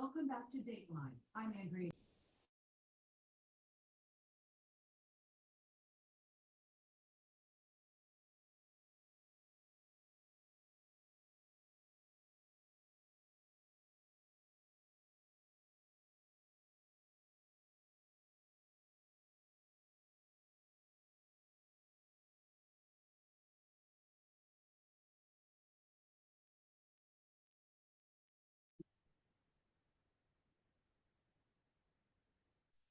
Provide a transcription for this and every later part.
Welcome back to Dateline. I'm Andrea.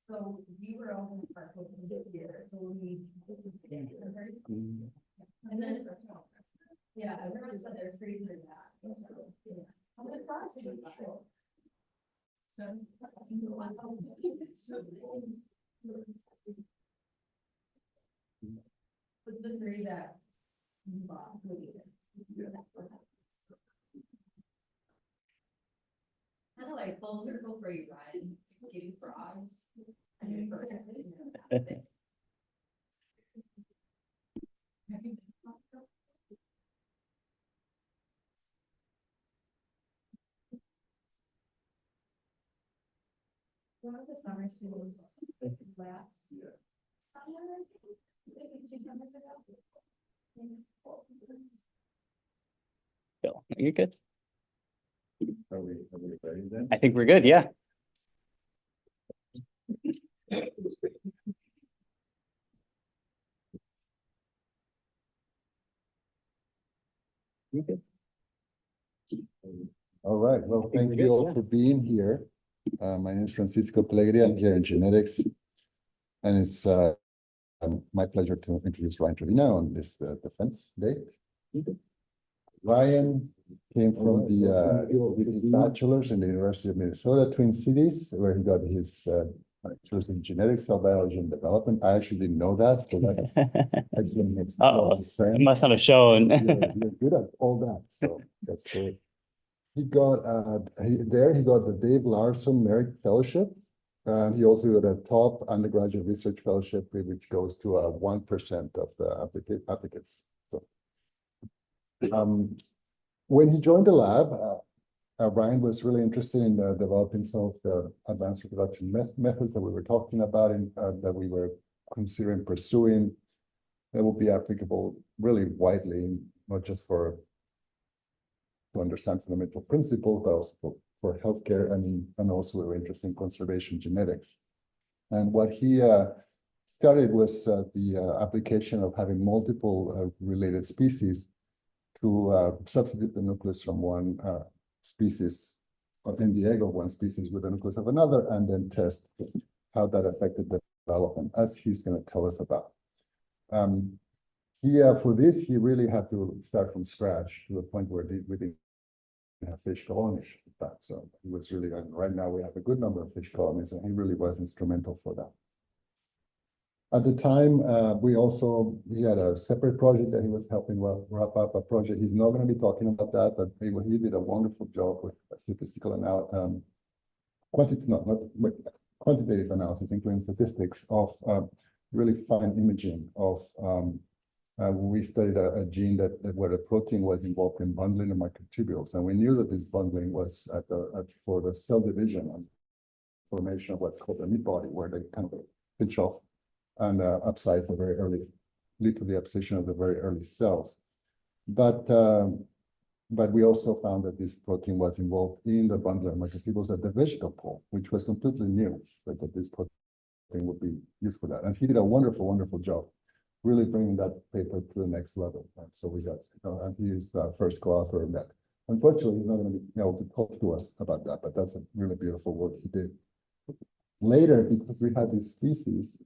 So we were all in the park with the here, so we. And then, yeah, everyone said they're free for that, so, yeah. How many cars did you buy? So. But the three that. you bought, kind of like full circle for you, Ryan, getting frogs. One of the summer students last year. Maybe 2 summers ago. Bill, you're good. Are we ready then? I think we're good. Yeah. All right, well, thank you all for being here. My name is Francisco Pellegrini. I'm here in genetics. And it's my pleasure to introduce Ryan Trevena on this Defense Day. Ryan came from did his bachelor's in the University of Minnesota, Twin Cities, where he got his bachelor's in genetics, cell biology, and development. I actually didn't know that, so that actually makes lots of sense. It must not have shown. You're good at all that, so that's great. He got he got the Dave Larson Merit Fellowship. And he also got a top undergraduate research fellowship, which goes to 1% of the applicants. So, when he joined the lab, Ryan was really interested in developing some of the advanced reproduction methods that we were talking about and that we were considering pursuing that would be applicable really widely, not just to understand fundamental principles, but also for healthcare, and also we were interested in conservation genetics. And what he studied was the application of having multiple related species to substitute the nucleus from one species, or in the egg of one species with the nucleus of another, and then test how that affected the development, as he's going to tell us about. For this, he really had to start from scratch to the point where we didn't have fish colonies. So he was really, right now we have a good number of fish colonies, and he really was instrumental for that. At the time, he had a separate project that he was helping wrap up a project. He's not going to be talking about that, but he did a wonderful job with statistical analysis, quantitative analysis, including statistics of really fine imaging of we studied a gene where the protein was involved in bundling of microtubules, and we knew that this bundling was for the cell division and formation of what's called a meat body, where they kind of pinch off and upsize lead to the abscission of the very early cells. But we also found that this protein was involved in the bundling of microtubules at the vegetal pole, which was completely new, that this protein would be used for that. And he did a wonderful, wonderful job, really bringing that paper to the next level. Right? So we got, and he is first co-author of that. Unfortunately, he's not going to be able to talk to us about that, but that's a really beautiful work he did. Later, because we had these species,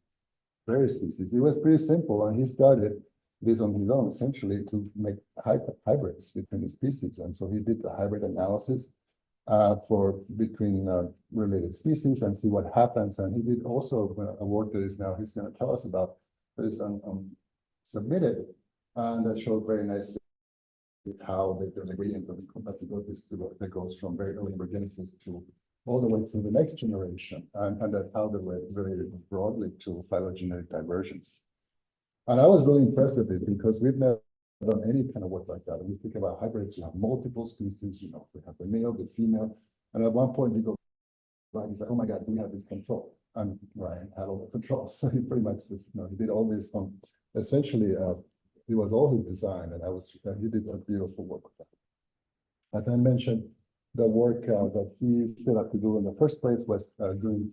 various species, it was pretty simple, and he started this on his own, essentially, to make hybrids between the species. And so he did the hybrid analysis between related species and see what happens. And he did also a work that is now he's going to tell us about, that is submitted, and that showed very nicely how there's a gradient of incompatibilities that goes from very early embryogenesis to all the way to the next generation, and that how they're related broadly to phylogenetic divergence. And I was really impressed with it because we've never done any kind of work like that. When we think about hybrids, you have multiple species, we have the male, the female, and at one point you go Right, he's like, oh my God, we have this control. And Ryan had all the controls. So he pretty much just, he did all this from essentially, it was all his design, and he did a beautiful work with that. As I mentioned, the work that he set up to do in the first place was doing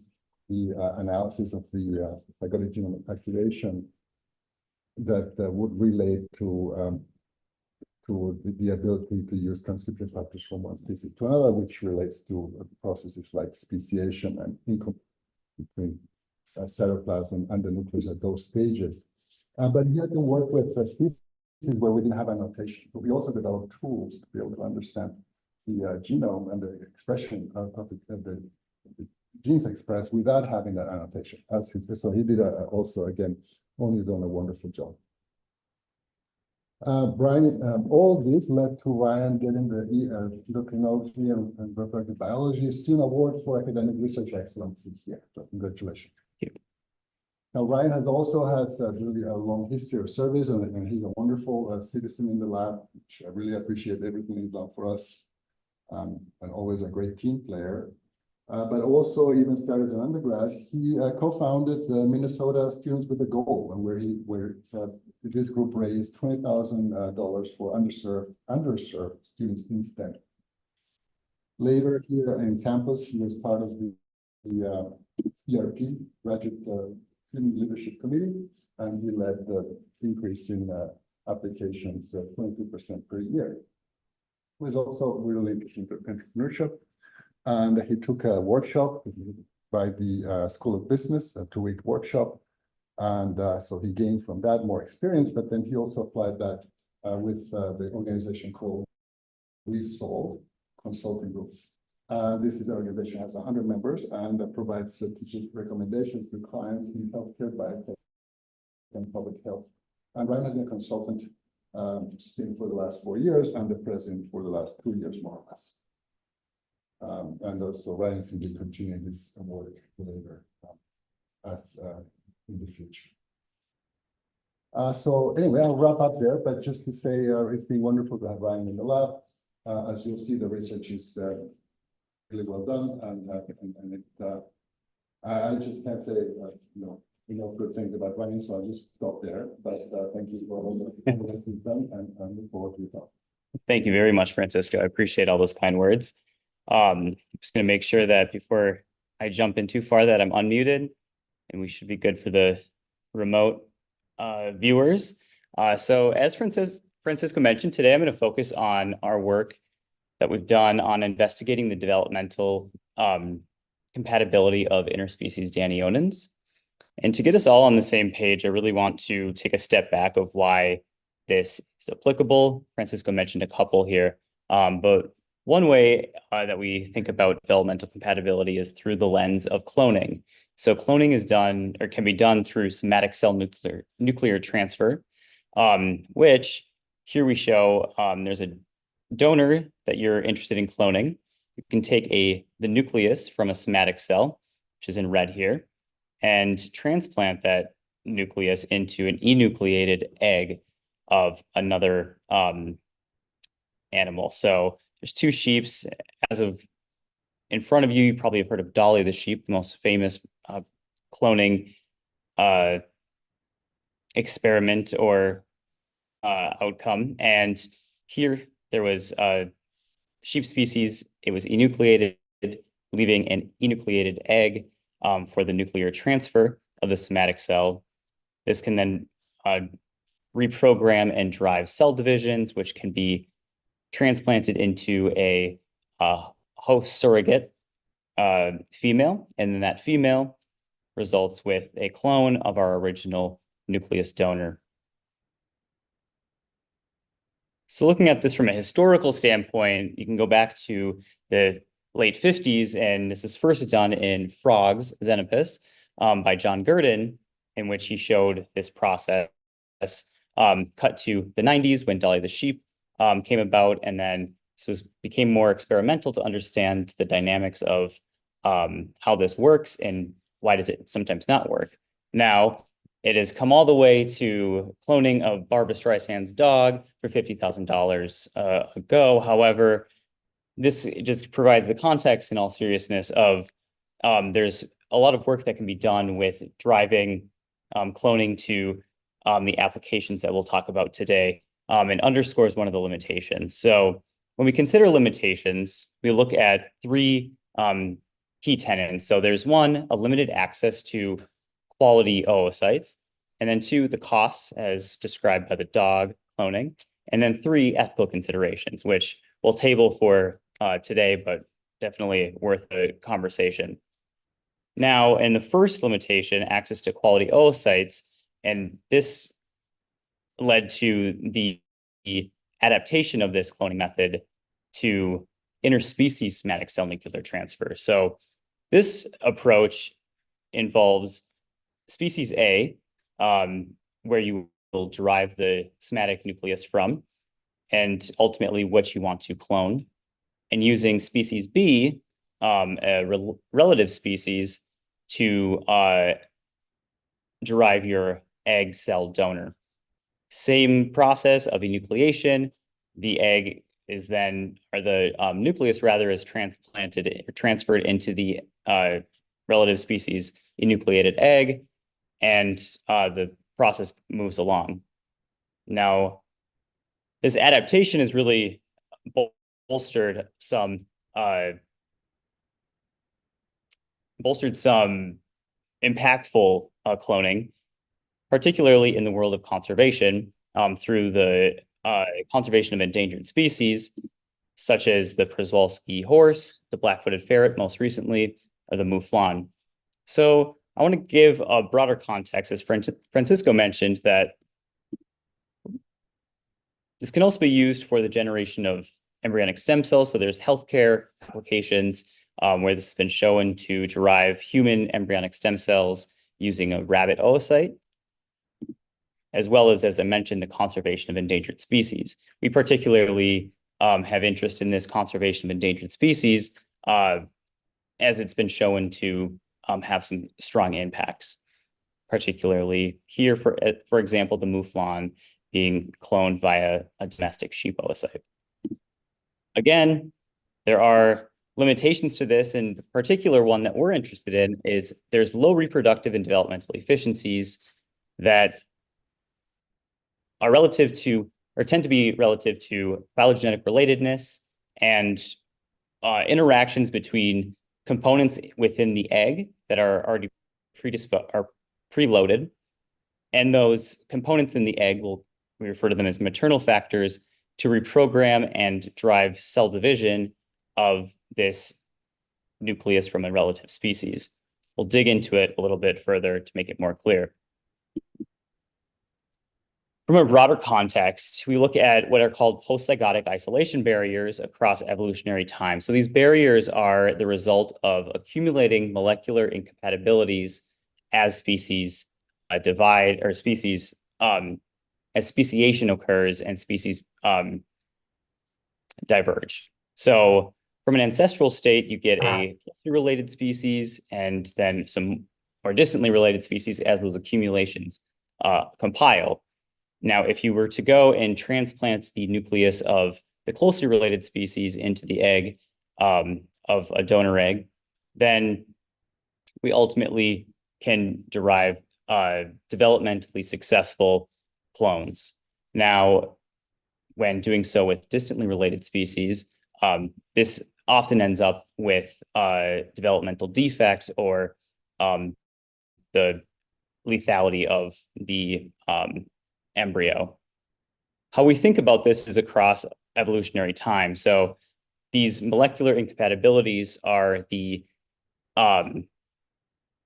the analysis of the zygotic genome activation that would relate to the ability to use transcription factors from one species to another, which relates to processes like speciation and between cytoplasm and the nucleus at those stages. But he had to work with species where we didn't have annotation. But we also developed tools to be able to understand the genome and the expression of the genes expressed without having that annotation. So he did also, again, on his own, a wonderful job. Brian, all this led to Ryan getting the endocrinology and reproductive biology student award for academic research excellence this year. So congratulations. Thank you. Now, Ryan also has really a long history of service, and he's a wonderful citizen in the lab, which I really appreciate everything he's done for us, and always a great team player. But also, even started as an undergrad, he co-founded the Minnesota Students with a Goal, and where this group raised $20,000 for underserved students in STEM. Later here in campus, he was part of the ERP, Graduate Student Leadership Committee, and he led the increase in applications 22% per year. He was also really interested in entrepreneurship, and he took a workshop by the School of Business, a 2-week workshop. And so he gained from that more experience, but then he also applied that with the organization called WeSolve Consulting Group. This is an organization that has 100 members and provides strategic recommendations to clients in healthcare, biotech, and public health. And Ryan has been a consultant for the last 4 years and the president for the last 2 years, more or less. And also Ryan's going to be continuing his work later as in the future. So anyway, I'll wrap up there, but just to say it's been wonderful to have Ryan in the lab. As you'll see, the research is really well done, and I just can't say enough good things about Ryan, so I'll just stop there. But thank you for all the work you've done, and look forward to your talk. Thank you very much, Francisco. I appreciate all those kind words. I'm just going to make sure that before I jump in too far that I'm unmuted, and we should be good for the remote viewers. So as Francisco mentioned, today I'm going to focus on our work that we've done on investigating the developmental compatibility of interspecies danionins. And to get us all on the same page, I really want to take a step back of why this is applicable. Francisco mentioned a couple here, but one way that we think about developmental compatibility is through the lens of cloning. So cloning is done or can be done through somatic cell nuclear transfer, which here we show there's a donor that you're interested in cloning. You can take the nucleus from a somatic cell, which is in red here, and transplant that nucleus into an enucleated egg of another animal. So there's 2 sheeps. As of in front of you, you probably have heard of Dolly the sheep, the most famous cloning experiment or outcome. And here there was a sheep species. It was enucleated, leaving an enucleated egg for the nuclear transfer of the somatic cell. This can then reprogram and drive cell divisions, which can be transplanted into a host surrogate female, and then that female results with a clone of our original nucleus donor. So looking at this from a historical standpoint, you can go back to the late 50s, and this was first done in frogs, Xenopus, by John Gurdon, in which he showed this process. Cut to the 90s when Dolly the sheep came about, and then this became more experimental to understand the dynamics of how this works and why does it sometimes not work. Now, it has come all the way to cloning of Barbra Streisand's dog for $50,000 ago. However, this just provides the context in all seriousness of there's a lot of work that can be done with driving cloning to the applications that we'll talk about today, and underscores one of the limitations. So when we consider limitations, we look at three key tenets. So there's one, a limited access to quality oocytes, and then two, the costs as described by the dog cloning, and then three, ethical considerations, which we'll table for today, but definitely worth a conversation. Now, in the first limitation, access to quality oocytes, and this led to the adaptation of this cloning method to interspecies somatic cell nuclear transfer. So this approach involves species A, where you will derive the somatic nucleus from, and ultimately what you want to clone, and using species B, a relative species, to derive your egg cell donor. Same process of enucleation. The egg is then, or the nucleus rather, is transplanted or transferred into the relative species enucleated egg, and the process moves along. Now, this adaptation has really bolstered some impactful cloning, particularly in the world of conservation, through the conservation of endangered species, such as the Przewalski horse, the black-footed ferret, most recently, or the mouflon. So I want to give a broader context, as Francisco mentioned, that this can also be used for the generation of embryonic stem cells. So there's healthcare applications where this has been shown to derive human embryonic stem cells using a rabbit oocyte, as well as I mentioned, the conservation of endangered species. We particularly have interest in this conservation of endangered species as it's been shown to have some strong impacts, particularly here, for example, the mouflon being cloned via a domestic sheep oocyte. Again, there are limitations to this, and the particular one that we're interested in is there's low reproductive and developmental efficiencies that are relative to, or tend to be relative to, phylogenetic relatedness and interactions between components within the egg that are already preloaded, and those components in the egg, we refer to them as maternal factors, to reprogram and drive cell division of this nucleus from a relative species. We'll dig into it a little bit further to make it more clear. From a broader context, we look at what are called post-zygotic isolation barriers across evolutionary time. So these barriers are the result of accumulating molecular incompatibilities as species divide, or species, as speciation occurs and species diverge. So from an ancestral state, you get a closely related species and then some more distantly related species as those accumulations compile. Now, if you were to go and transplant the nucleus of the closely related species into the egg of a donor egg, then we ultimately can derive developmentally successful clones. Now, when doing so with distantly related species, this often ends up with developmental defect or the lethality of the embryo. How we think about this is across evolutionary time. So these molecular incompatibilities are the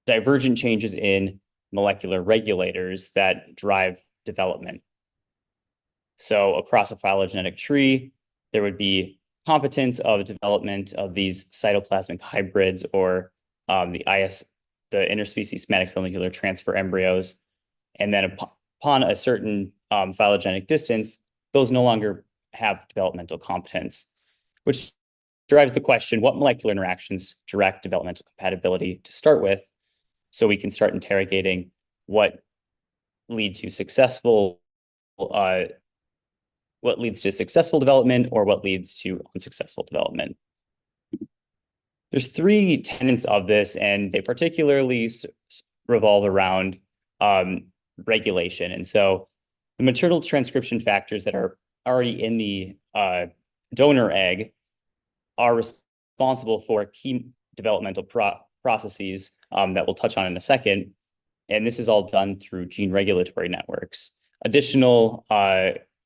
divergent changes in molecular regulators that drive development. So across a phylogenetic tree, there would be competence of development of these cytoplasmic hybrids, or the interspecies somatic cell nuclear transfer embryos. And then upon a certain phylogenetic distance, those no longer have developmental competence, which drives the question, what molecular interactions direct developmental compatibility to start with, so we can start interrogating what leads to successful development or what leads to unsuccessful development. There's three tenets of this, and they particularly revolve around regulation. And so the maternal transcription factors that are already in the donor egg are responsible for key developmental processes that we'll touch on in a second. And this is all done through gene regulatory networks. Additional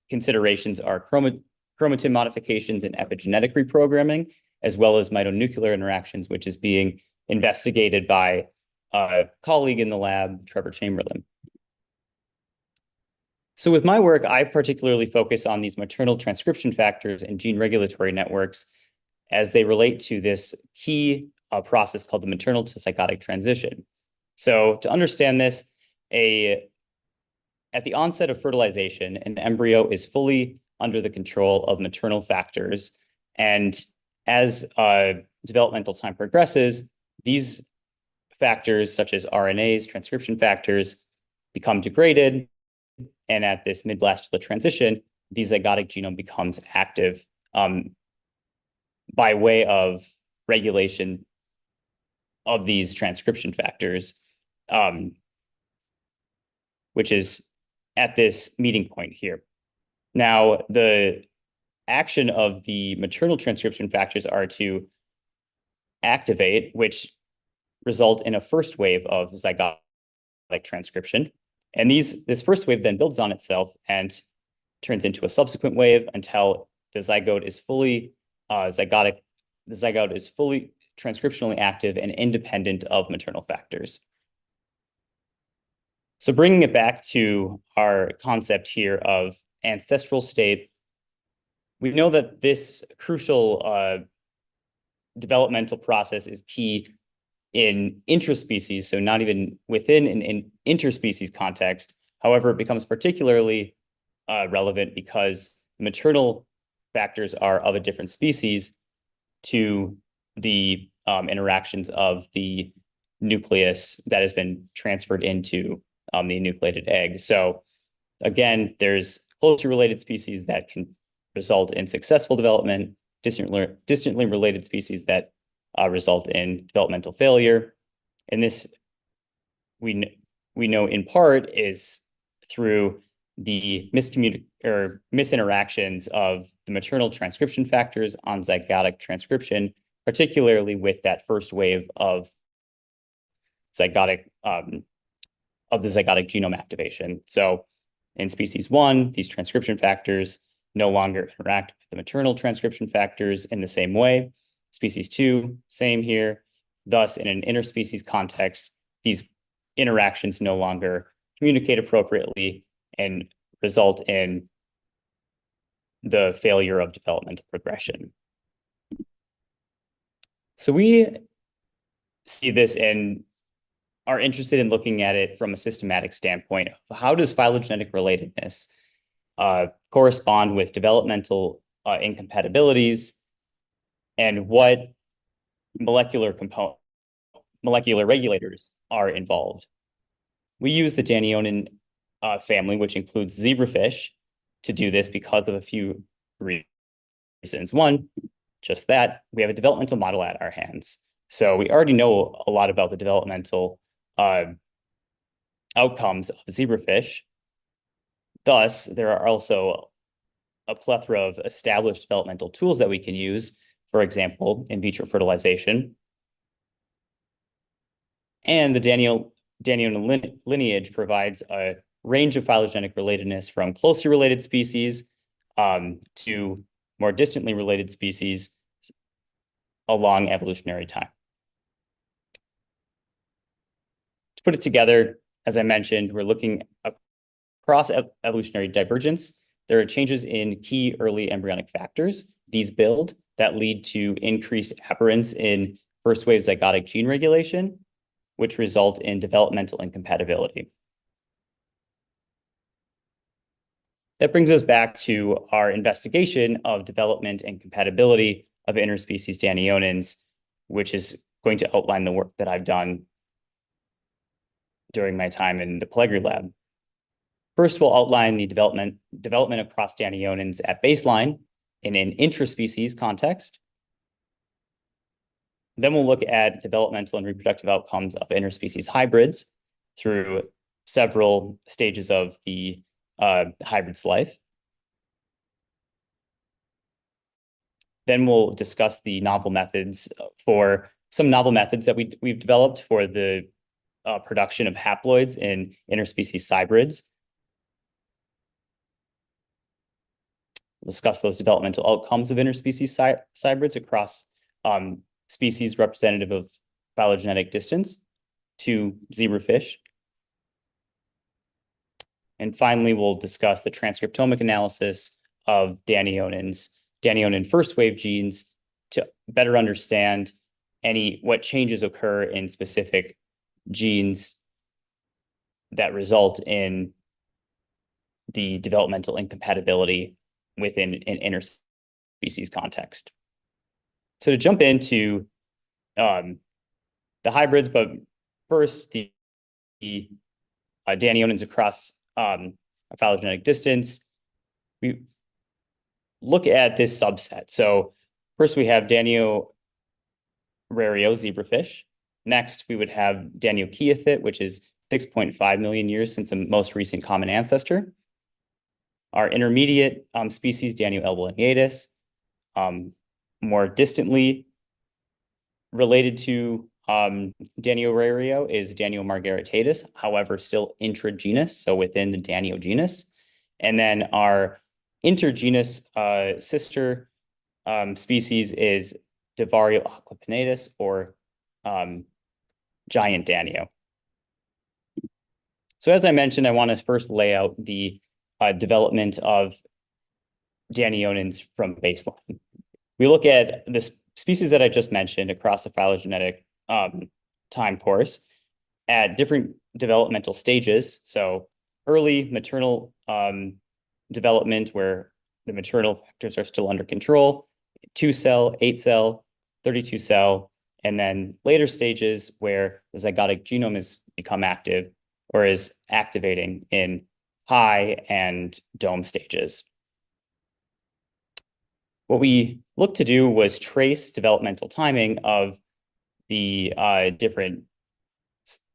considerations are chromatin modifications and epigenetic reprogramming, as well as mitonuclear interactions, which is being investigated by a colleague in the lab, Trevor Chamberlain. So with my work, I particularly focus on these maternal transcription factors and gene regulatory networks as they relate to this key process called the maternal to zygotic transition. So to understand this, at the onset of fertilization, an embryo is fully under the control of maternal factors. And as developmental time progresses, these factors, such as RNAs, transcription factors, become degraded. And at this mid-blastular transition, the zygotic genome becomes active by way of regulation of these transcription factors, which is at this meeting point here. Now, the action of the maternal transcription factors are to activate, which result in a first wave of zygotic transcription. And this first wave then builds on itself and turns into a subsequent wave until the zygote is fully zygotic. The zygote is fully transcriptionally active and independent of maternal factors. So bringing it back to our concept here of ancestral state, we know that this crucial developmental process is key in intraspecies, so not even within an interspecies context. However, it becomes particularly relevant because maternal factors are of a different species to the interactions of the nucleus that has been transferred into the enucleated egg. So again, there's closely related species that can result in successful development, distantly related species that result in developmental failure. And this we know in part is through the misinteractions of the maternal transcription factors on zygotic transcription, particularly with that first wave of the zygotic genome activation. So in species 1, these transcription factors no longer interact with the maternal transcription factors in the same way. Species 2, same here. Thus, in an interspecies context, these interactions no longer communicate appropriately and result in the failure of developmental progression. So we see this and are interested in looking at it from a systematic standpoint. How does phylogenetic relatedness correspond with developmental incompatibilities, and what molecular regulators are involved? We use the Danionin family, which includes zebrafish, to do this because of a few reasons. One, just that we have a developmental model at our hands. So we already know a lot about the developmental outcomes of zebrafish. Thus, there are also a plethora of established developmental tools that we can use, for example, in vitro fertilization. And the Danionin lineage provides a range of phylogenetic relatedness from closely related species to more distantly related species along evolutionary time. To put it together, as I mentioned, we're looking across evolutionary divergence. There are changes in key early embryonic factors. These build that lead to increased aberrance in first wave zygotic gene regulation, which result in developmental incompatibility. That brings us back to our investigation of development and compatibility of interspecies Danionins, which is going to outline the work that I've done during my time in the Pellegri lab. First, we'll outline the development across Danionins at baseline in an intraspecies context. Then we'll look at developmental and reproductive outcomes of interspecies hybrids through several stages of the hybrid's life. Then we'll discuss the novel methods that we've developed for the production of haploids in interspecies hybrids. We'll discuss those developmental outcomes of interspecies hybrids across species representative of phylogenetic distance to zebrafish. And finally, we'll discuss the transcriptomic analysis of Danionin first wave genes to better understand what changes occur in specific genes that result in the developmental incompatibility within an interspecies context. So to jump into the hybrids, but first the Danionins across a phylogenetic distance, we look at this subset. So first we have Danio rario zebrafish. Next, we would have Daniochaethid, which is 6.5 million years since the most recent common ancestor. Our intermediate species, Danio elbolineatus, more distantly related to Danio rario is Danio margaritatus, however, still intragenus, so within the Danio genus. And then our intergenus sister species is Divario aquapinatus, or giant Danio. So as I mentioned, I want to first lay out the development of Danionins from baseline. We look at the species that I just mentioned across the phylogenetic time course at different developmental stages. So early maternal development, where the maternal factors are still under control, 2-cell, 8-cell, 32-cell, and then later stages where the zygotic genome has become active or is activating in high and dome stages. What we looked to do was trace developmental timing of the different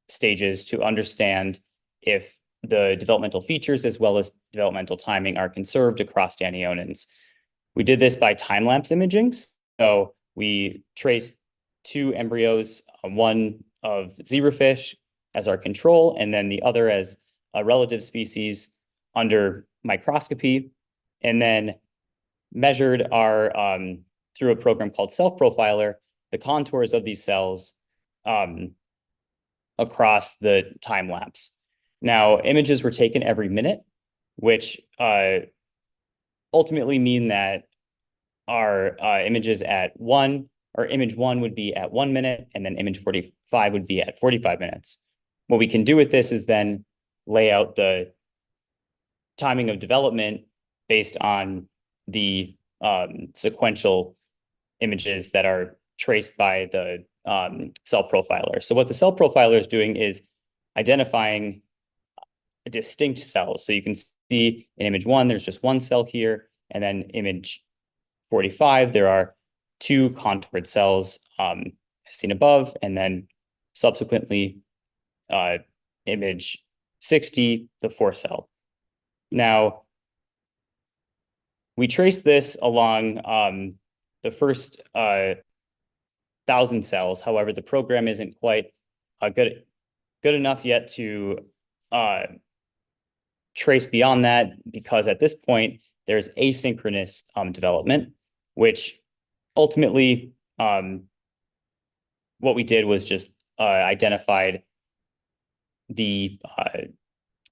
stages to understand if the developmental features as well as developmental timing are conserved across Danionins. We did this by time-lapse imaging. So we traced 2 embryos, one of zebrafish as our control, and then the other as a relative species under microscopy, and then measured our, through a program called Self-Profiler, the contours of these cells across the time lapse. Now, images were taken every minute, which ultimately mean that our images at image 1 would be at 1 minute, and then image 45 would be at 45 minutes. What we can do with this is then lay out the timing of development based on the sequential images that are traced by the cell profiler. So what the cell profiler is doing is identifying distinct cells. So you can see in image 1, there's just 1 cell here, and then image 45, there are 2 contoured cells as seen above, and then subsequently image 60, the 4 cell. Now, we trace this along the first 1,000 cells. However, the program isn't quite good enough yet to trace beyond that, because at this point, there's asynchronous development, which ultimately what we did was just identified the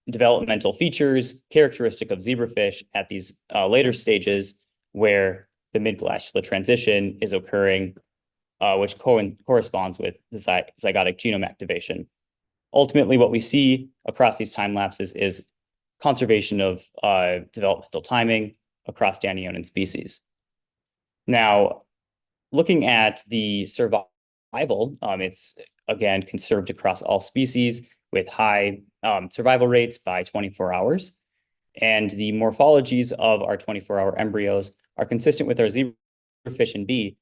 developmental features characteristic of zebrafish at these later stages where the mid-glacial transition is occurring, which corresponds with the zygotic genome activation. Ultimately, what we see across these time lapses is conservation of developmental timing across Danionin species. Now, looking at the survival, it's again conserved across all species with high survival rates by 24 hours. And the morphologies of our 24-hour embryos are consistent with our zebrafish and bee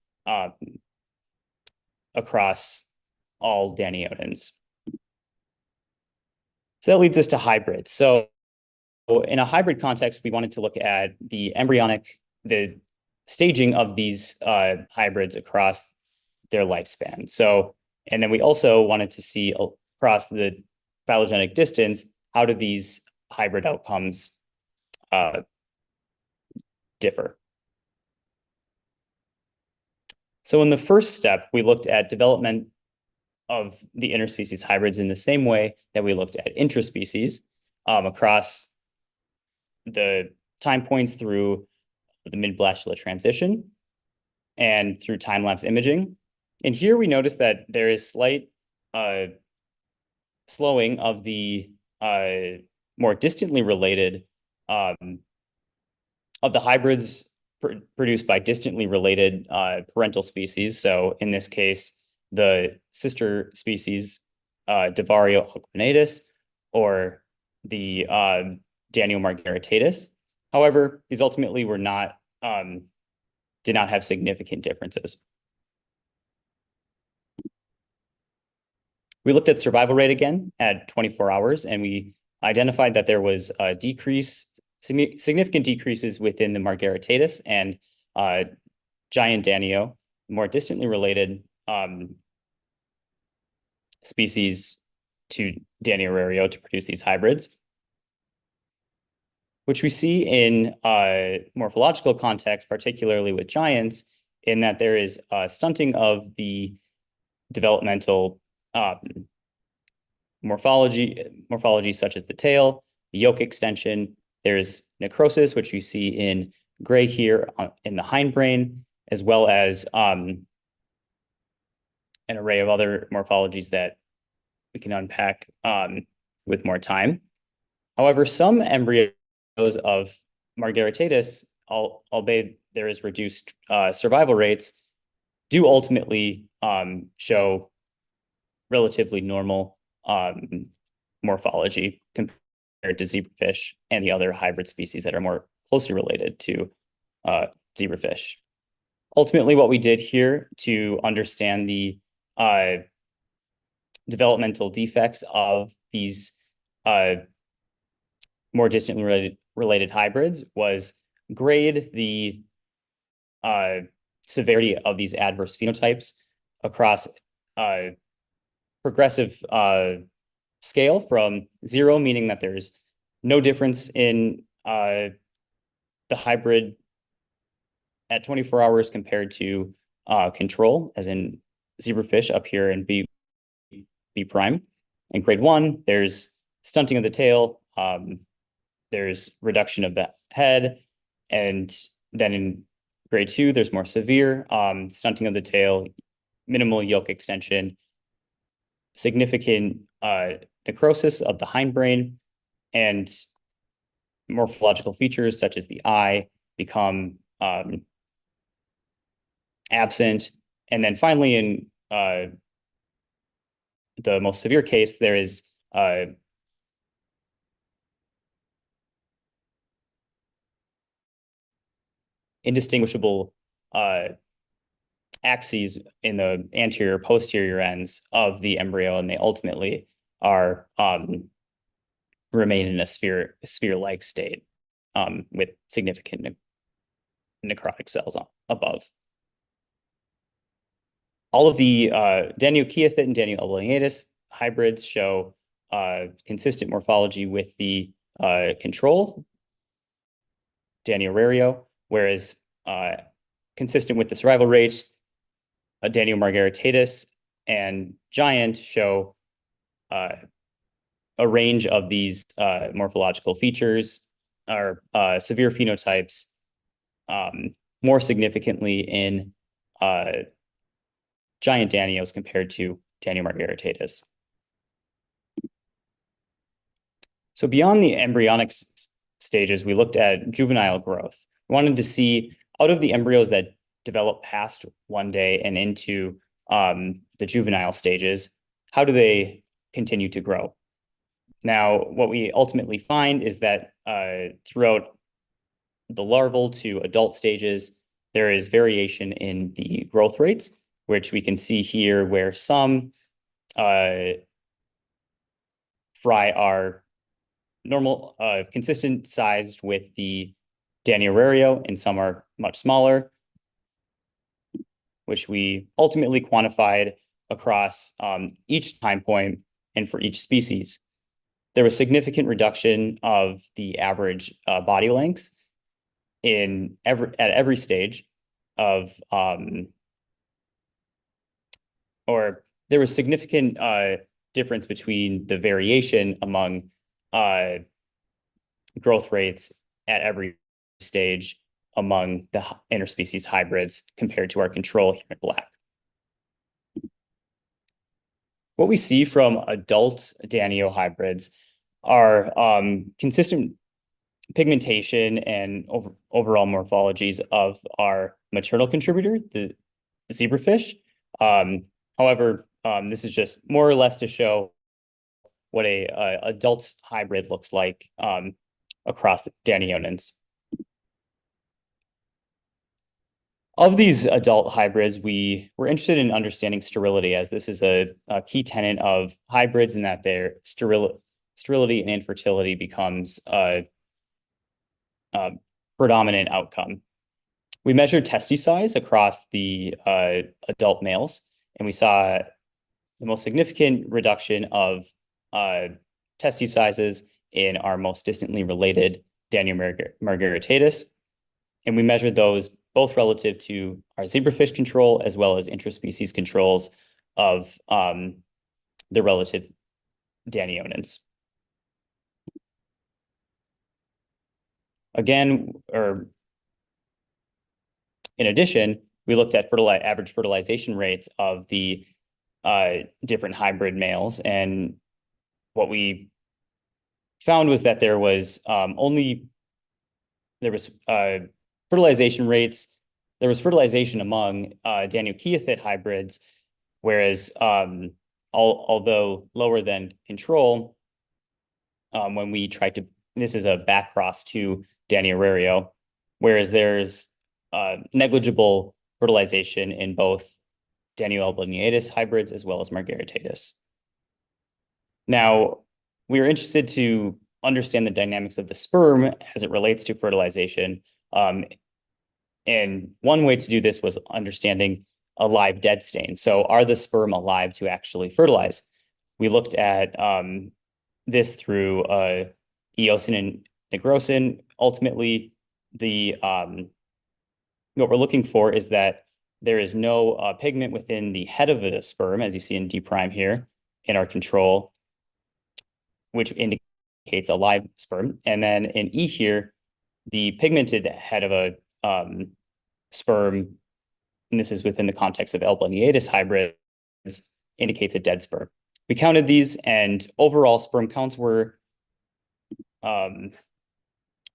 across all Daniodins. So that leads us to hybrids. So in a hybrid context, we wanted to look at the staging of these hybrids across their lifespan. So, and then we also wanted to see across the phylogenetic distance, how do these hybrid outcomes differ? So in the first step, we looked at development of the interspecies hybrids in the same way that we looked at intraspecies across the time points through the mid-blastula transition and through time-lapse imaging. And here we notice that there is slight slowing of the more distantly related of the hybrids produced by distantly related parental species. So in this case, the sister species Divario aquinatus or the Daniel margaritatus. However, these ultimately were not did not have significant differences. We looked at survival rate again at 24 hours, and we identified that there was a significant decreases within the margaritatus and giant Danio, more distantly related species to Danio to produce these hybrids, which we see in morphological context, particularly with giants, in that there is a stunting of the developmental morphology such as the tail, the yoke extension. There's necrosis, which you see in gray here in the hindbrain, as well as an array of other morphologies that we can unpack with more time. However, some embryos of margaritatus, albeit there is reduced survival rates, do ultimately show relatively normal morphology compared to zebrafish and the other hybrid species that are more closely related to zebrafish. Ultimately, what we did here to understand the developmental defects of these more distantly related hybrids was grade the severity of these adverse phenotypes across progressive scale from 0, meaning that there's no difference in the hybrid at 24 hours compared to control, as in zebrafish up here in B prime. In grade 1, there's stunting of the tail, there's reduction of the head, and then in grade 2, there's more severe stunting of the tail, minimal yoke extension, significant necrosis of the hindbrain, and morphological features such as the eye become absent. And then finally, in the most severe case, there is indistinguishable axes in the anterior posterior ends of the embryo, and they ultimately are remain in a sphere-like state with significant necrotic cells above. All of the Daniochaetha and Danio hybrids show consistent morphology with the control, Danio, whereas consistent with the survival rate, Danio margaritatus and giant show a range of these morphological features or severe phenotypes, more significantly in giant Danios compared to Danio margaritatus. So beyond the embryonic stages, we looked at juvenile growth. We wanted to see, out of the embryos that develop past 1 day and into the juvenile stages, how do they continue to grow? Now, what we ultimately find is that throughout the larval to adult stages, there is variation in the growth rates. which we can see here where some fry are normal, consistent sized with the Daniel and some are much smaller, which we ultimately quantified across each time point and for each species. There was significant reduction of the average body lengths at every stage of, or there was significant difference between the variation among growth rates at every stage among the interspecies hybrids compared to our control here in black. What we see from adult Danio hybrids are consistent pigmentation and overall morphologies of our maternal contributor, the zebrafish. However, this is just more or less to show what a adult hybrid looks like across Danionans. Of these adult hybrids, we were interested in understanding sterility, as this is a key tenet of hybrids, in that their sterility and infertility becomes a predominant outcome. We measured testis size across the adult males, and we saw the most significant reduction of testis sizes in our most distantly related Danio margaritatus, and we measured those both relative to our zebrafish control as well as intraspecies controls of the relative Danionans. Again, or in addition, we looked at average fertilization rates of the different hybrid males, and what we found was that there was fertilization rates. There was fertilization among Danio hybrids, whereas although lower than control, when we tried to, this is a backcross to Danio, whereas there's negligible fertilization in both Danio albliniatus hybrids as well as margaritatus. Now, we were interested to understand the dynamics of the sperm as it relates to fertilization. And one way to do this was understanding a live dead stain. So are the sperm alive to actually fertilize? We looked at this through eosin and nigrosin. Ultimately, what we're looking for is that there is no pigment within the head of the sperm, as you see in D prime here in our control, which indicates a live sperm. And then in E here, the pigmented head of a sperm, and this is within the context of albliniatus hybrids, indicates a dead sperm. We counted these, and overall sperm counts were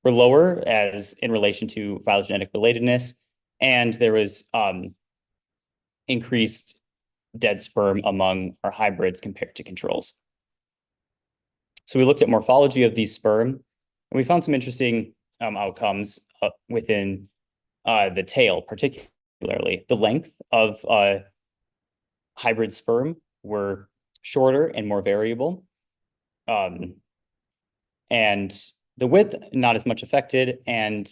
lower as in relation to phylogenetic relatedness, and there was increased dead sperm among our hybrids compared to controls. So we looked at morphology of these sperm, and we found some interesting outcomes within the tail, particularly. The length of hybrid sperm were shorter and more variable. And the width, not as much affected. And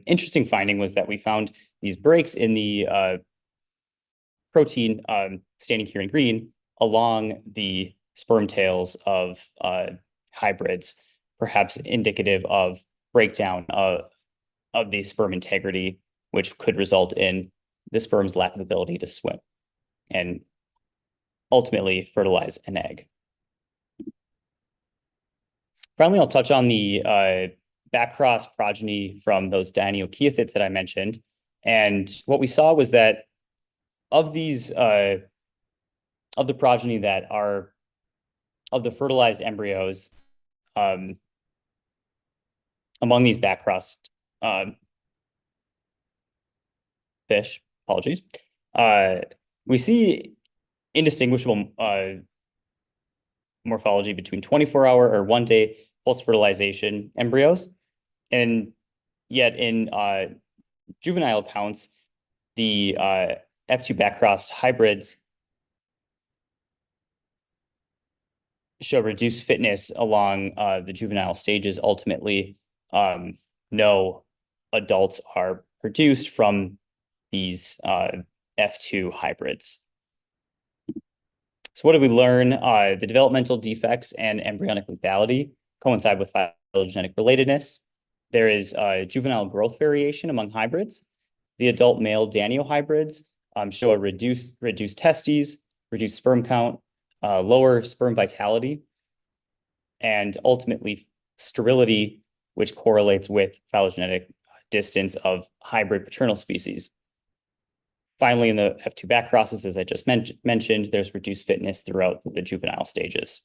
interesting finding was that we found these breaks in the protein standing here in green along the sperm tails of hybrids, perhaps indicative of breakdown of the sperm integrity, which could result in the sperm's lack of ability to swim and ultimately fertilize an egg. Finally, I'll touch on the backcross progeny from those Danio that I mentioned. And what we saw was that of these, of the progeny that are of the fertilized embryos, among these backcrossed fish, apologies, we see indistinguishable morphology between 24-hour or 1-day post-fertilization embryos. And yet in juvenile counts, the F2 backcrossed hybrids show reduced fitness along the juvenile stages. Ultimately, no adults are produced from these F2 hybrids. So what did we learn? The developmental defects and embryonic lethality coincide with phylogenetic relatedness. There is juvenile growth variation among hybrids. The adult male Daniel hybrids show a reduced testes, reduced sperm count, lower sperm vitality, and ultimately sterility, which correlates with phylogenetic distance of hybrid paternal species. Finally, in the F2 back crosses, as I just mentioned, there's reduced fitness throughout the juvenile stages.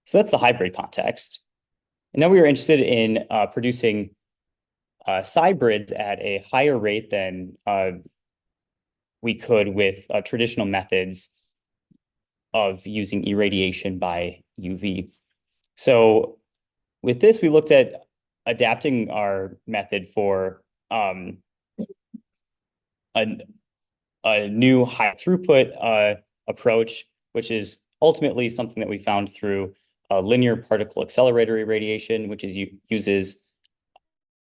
So that's the hybrid context. And now we are interested in producing hybrids at a higher rate than we could with traditional methods of using irradiation by UV. So with this, we looked at adapting our method for a new high throughput approach, which is ultimately something that we found through linear particle accelerator irradiation, which uses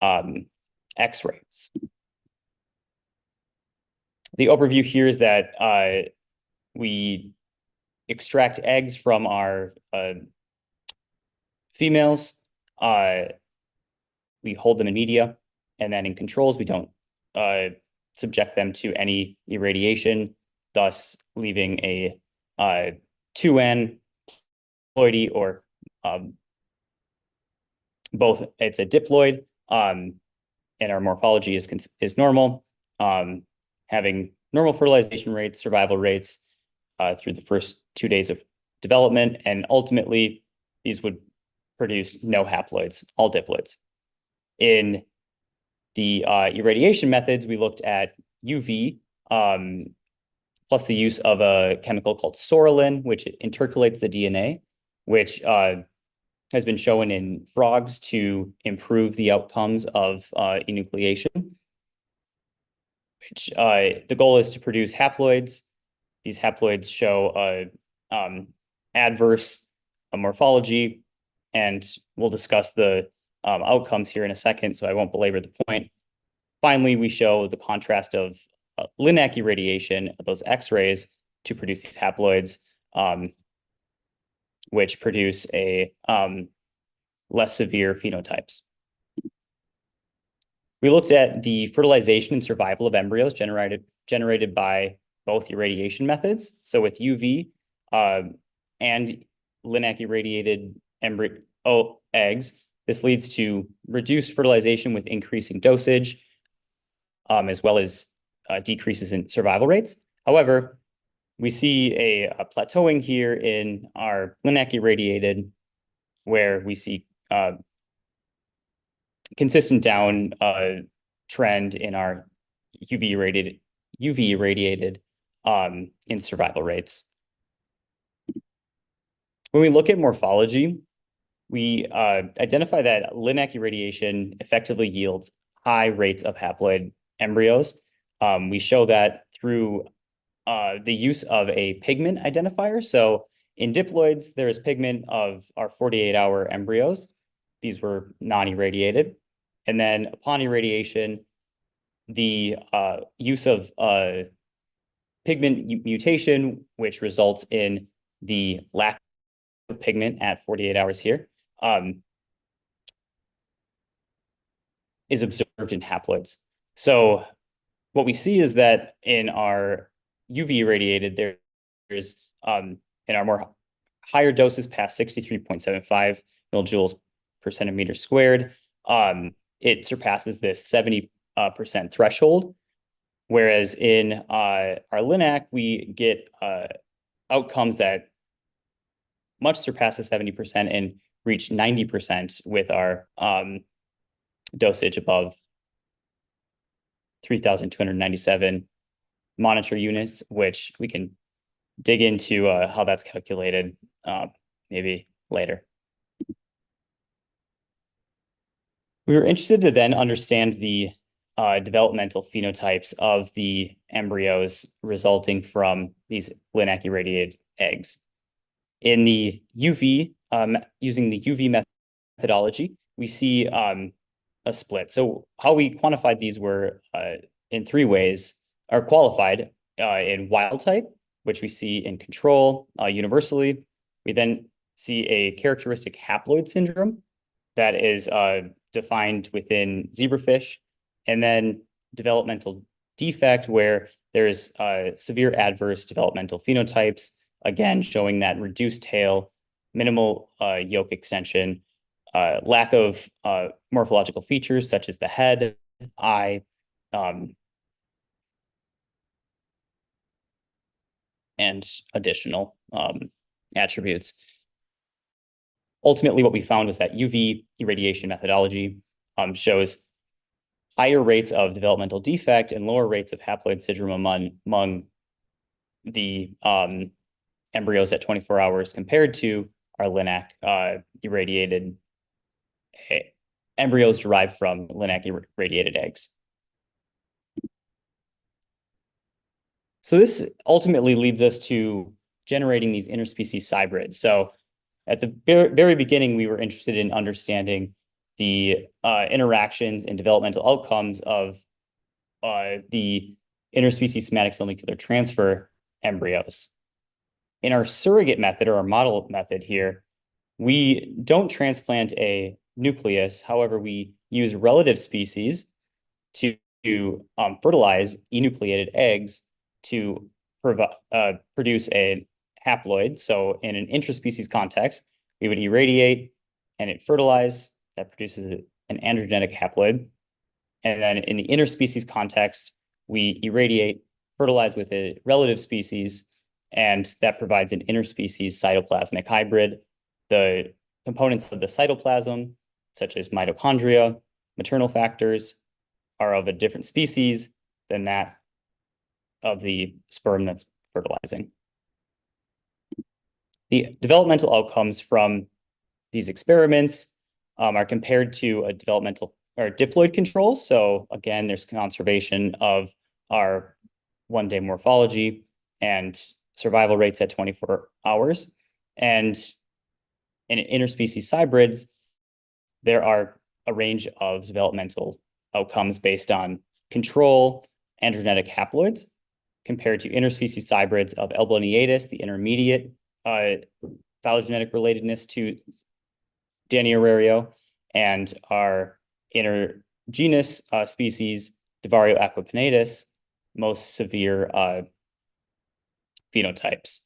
X-rays. The overview here is that we extract eggs from our females. We hold them in media, and then in controls, we don't subject them to any irradiation, thus leaving a 2N ploidy or both. It's a diploid, and our morphology is normal, having normal fertilization rates, survival rates through the first 2 days of development, and ultimately these would produce no haploids, all diploids. In the irradiation methods, we looked at UV plus the use of a chemical called sorolin, which intercalates the DNA, which has been shown in frogs to improve the outcomes of enucleation. Which the goal is to produce haploids. These haploids show adverse morphology, and we'll discuss the outcomes here in a second, so I won't belabor the point. Finally, we show the contrast of LINAC irradiation, those X-rays, to produce these haploids, which produce a less severe phenotypes. We looked at the fertilization and survival of embryos generated by both irradiation methods. So with UV and LINAC irradiated embryo eggs, this leads to reduced fertilization with increasing dosage, as well as decreases in survival rates. However, we see a plateauing here in our LINAC irradiated, where we see consistent down trend in our UV irradiated in survival rates. When we look at morphology, we identify that LINAC irradiation effectively yields high rates of haploid embryos. We show that through the use of a pigment identifier. So in diploids, there is pigment of our 48-hour embryos. These were non-irradiated. And then upon irradiation, the use of pigment mutation, which results in the lack of pigment at 48 hours here, is observed in haploids. So what we see is that in our UV irradiated, there's in our more higher doses past 63.75 millijoules per centimeter squared, it surpasses this 70% threshold. Whereas in our LINAC, we get outcomes that much surpass the 70% and reach 90% with our dosage above 3,297 monitor units, which we can dig into how that's calculated maybe later. We were interested to then understand the developmental phenotypes of the embryos resulting from these LINAC irradiated eggs. In the UV, using the UV methodology, we see a split. So how we quantified these were in three ways, are qualified in wild type, which we see in control universally. We then see a characteristic haploid syndrome that is defined within zebrafish, and then developmental defect where there's severe adverse developmental phenotypes, again, showing that reduced tail, minimal yolk extension, lack of morphological features such as the head, eye, and additional attributes. Ultimately, what we found was that UV irradiation methodology shows higher rates of developmental defect and lower rates of haploid syndrome among the embryos at 24 hours compared to our LINAC irradiated embryos derived from LINAC irradiated eggs. So this ultimately leads us to generating these interspecies hybrids. So at the very beginning, we were interested in understanding the interactions and developmental outcomes of the interspecies somatic cell nuclear transfer embryos. In our surrogate method or our model method here, we don't transplant a nucleus. However, we use relative species to fertilize enucleated eggs to produce a haploid. So in an intraspecies context, we would irradiate and it fertilize. That produces an androgenic haploid. And then in the interspecies context, we irradiate, fertilize with a relative species, and that provides an interspecies cytoplasmic hybrid. The components of the cytoplasm, such as mitochondria, maternal factors, are of a different species than that of the sperm that's fertilizing. The developmental outcomes from these experiments are compared to a developmental or diploid control. So again, there's conservation of our one-day morphology and survival rates at 24 hours. And in interspecies hybrids, there are a range of developmental outcomes based on control androgenetic haploids compared to interspecies hybrids of Elboniatis, the intermediate phylogenetic relatedness to Danierario, and our intergenus species, Divario aquapinatus, most severe phenotypes.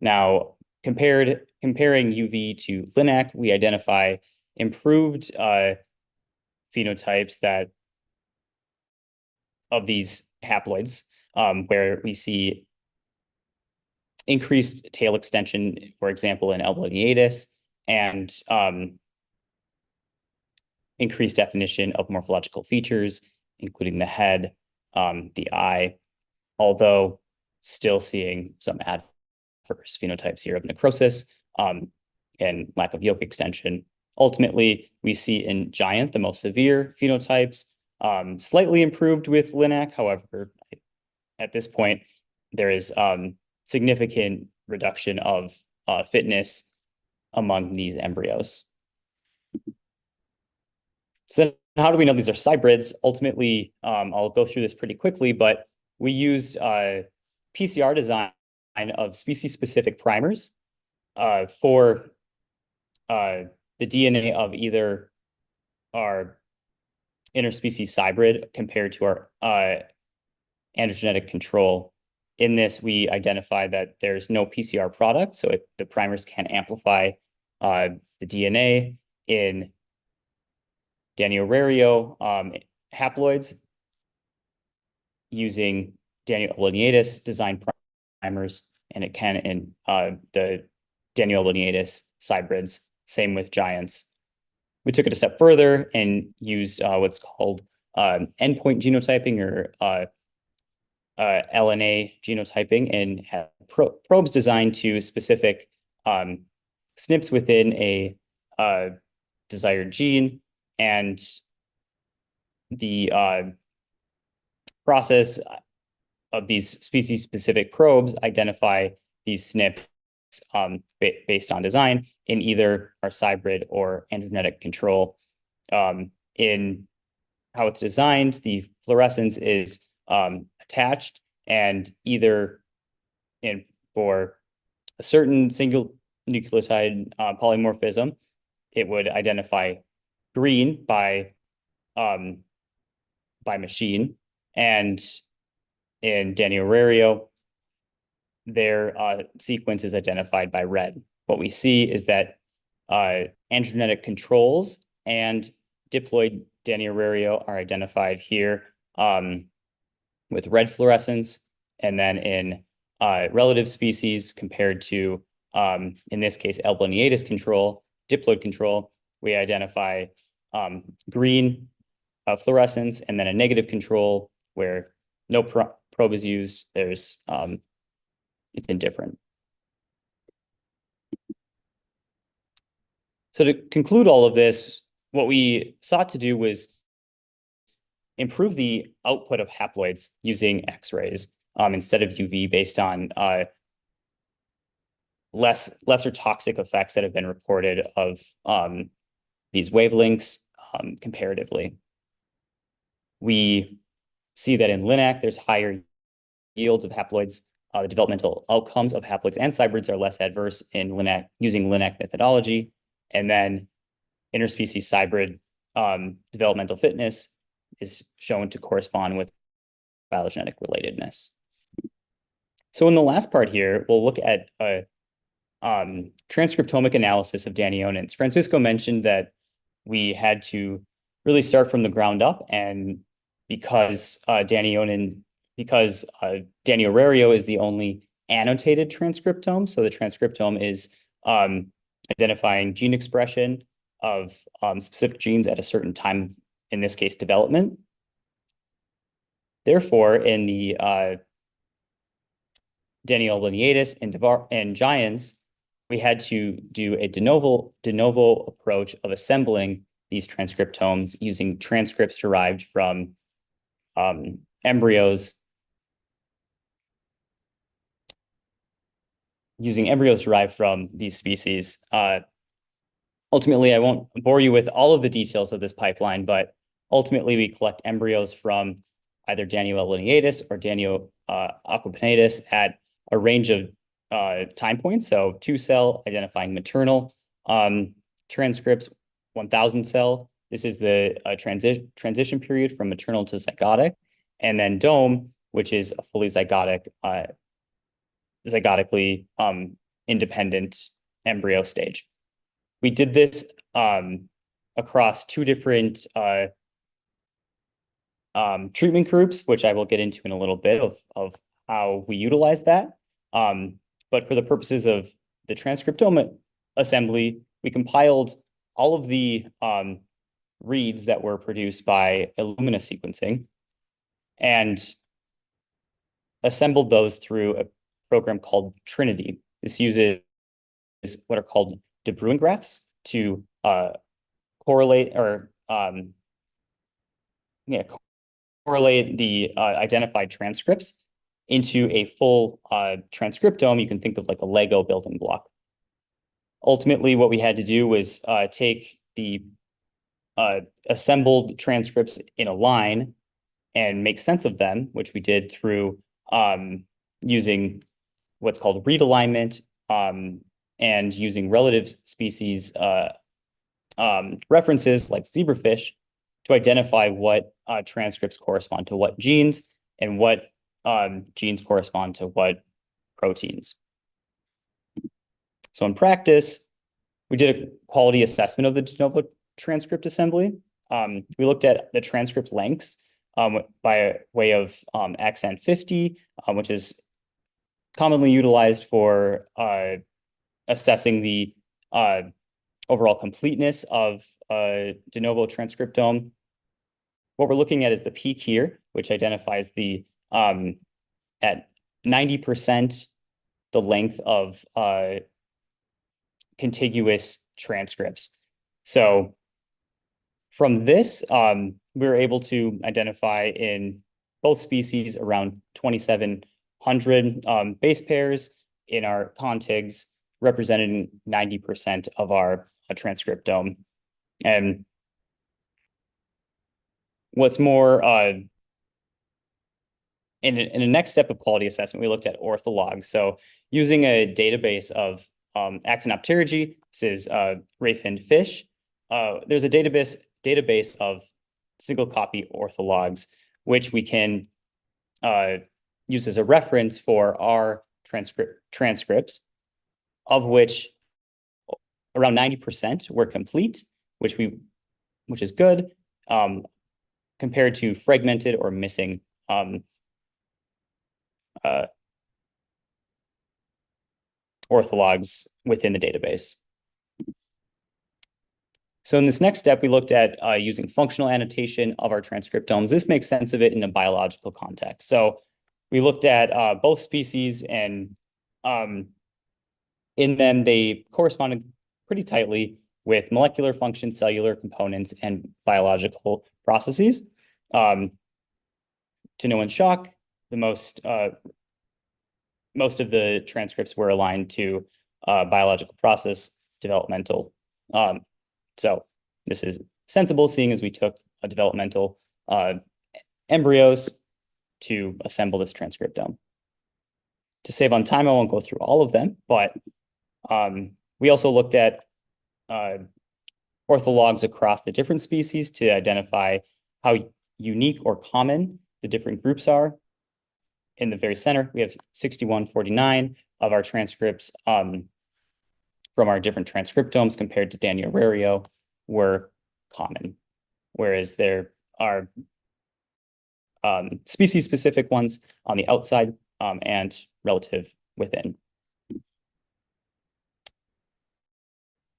Now, comparing UV to LINAC, we identify improved phenotypes that of these haploids, where we see increased tail extension, for example, in Elboniatis, and increased definition of morphological features, including the head, the eye, although still seeing some adverse phenotypes here of necrosis and lack of yolk extension. Ultimately, we see in giant the most severe phenotypes, slightly improved with LINAC. However, at this point, there is significant reduction of fitness among these embryos. So how do we know these are hybrids? Ultimately, I'll go through this pretty quickly, but we used PCR design of species-specific primers for the DNA of either our interspecies hybrid compared to our androgenetic control. In this, we identified that there's no PCR product, so the primers can amplify the DNA in Danierario haploids using Daniel Elboniatis design primers, and it can in the Daniel Elboniatis hybrids, same with giants. We took it a step further and used what's called endpoint genotyping or LNA genotyping, and have probes designed to specific SNPs within a desired gene, and the process of these species-specific probes identify these SNPs based on design in either our cybrid or androgenetic control. In how it's designed, the fluorescence is attached, and either for a certain single nucleotide polymorphism, it would identify green by machine, and in Dani-Orario, their sequence is identified by red. What we see is that androgenetic controls and diploid Dani-Orario are identified here with red fluorescence, and then in relative species compared to, in this case, L. lineatus control, diploid control, we identify green fluorescence, and then a negative control where no probe is used. There's it's indifferent. So to conclude all of this, what we sought to do was improve the output of haploids using X-rays instead of UV, based on lesser toxic effects that have been reported of these wavelengths comparatively. We see that in LINAC, there's higher yields of haploids. The developmental outcomes of haploids and cybrids are less adverse in LINAC using LINAC methodology. And then interspecies cybrid developmental fitness is shown to correspond with phylogenetic relatedness. So in the last part here, we'll look at a transcriptomic analysis of danionins. Francisco mentioned that we had to really start from the ground up, and because Dani-Orario is the only annotated transcriptome, so the transcriptome is identifying gene expression of specific genes at a certain time, in this case, development. Therefore, in the Daniel lineatus and giants, we had to do a de novo approach of assembling these transcriptomes using transcripts derived from embryos, using embryos derived from these species. Ultimately, I won't bore you with all of the details of this pipeline, but ultimately we collect embryos from either Daniel lineatus or Daniel aquapinatus at a range of time points. So 2-cell identifying maternal transcripts, 1,000 cell. This is the transition period from maternal to zygotic, and then dome, which is a fully zygotic, zygotically independent embryo stage. We did this across 2 different treatment groups, which I will get into in a little bit of how we utilize that. But for the purposes of the transcriptome assembly, we compiled all of the reads that were produced by Illumina sequencing and assembled those through a program called Trinity. This uses what are called De Bruijn graphs to correlate or correlate the identified transcripts into a full transcriptome. You can think of like a Lego building block. Ultimately, what we had to do was take the assembled transcripts in a line and make sense of them, which we did through using what's called read alignment and using relative species references like zebrafish to identify what transcripts correspond to what genes and what genes correspond to what proteins. So in practice, we did a quality assessment of the de novo transcript assembly. We looked at the transcript lengths by way of XN50, which is commonly utilized for assessing the overall completeness of de novo transcriptome. What we're looking at is the peak here, which identifies the at 90% the length of contiguous transcripts. So from this, we were able to identify in both species around 2,700 base pairs in our contigs, representing 90% of our transcriptome. And what's more, in a next step of quality assessment, we looked at orthologs. So using a database of Actinopterygii, this is ray-finned fish, there's a database of single copy orthologs, which we can use as a reference for our transcripts, of which around 90% were complete, which is good, compared to fragmented or missing orthologs within the database. So in this next step, we looked at using functional annotation of our transcriptomes. This makes sense of it in a biological context. So we looked at both species, and in them, they corresponded pretty tightly with molecular function, cellular components, and biological processes. To no one's shock, the most of the transcripts were aligned to biological process developmental. So this is sensible, seeing as we took a developmental embryos to assemble this transcriptome. To save on time, I won't go through all of them, but we also looked at orthologs across the different species to identify how unique or common the different groups are. In the very center, we have 6149 of our transcripts from our different transcriptomes compared to Daniel were common, whereas there are species-specific ones on the outside and relative within.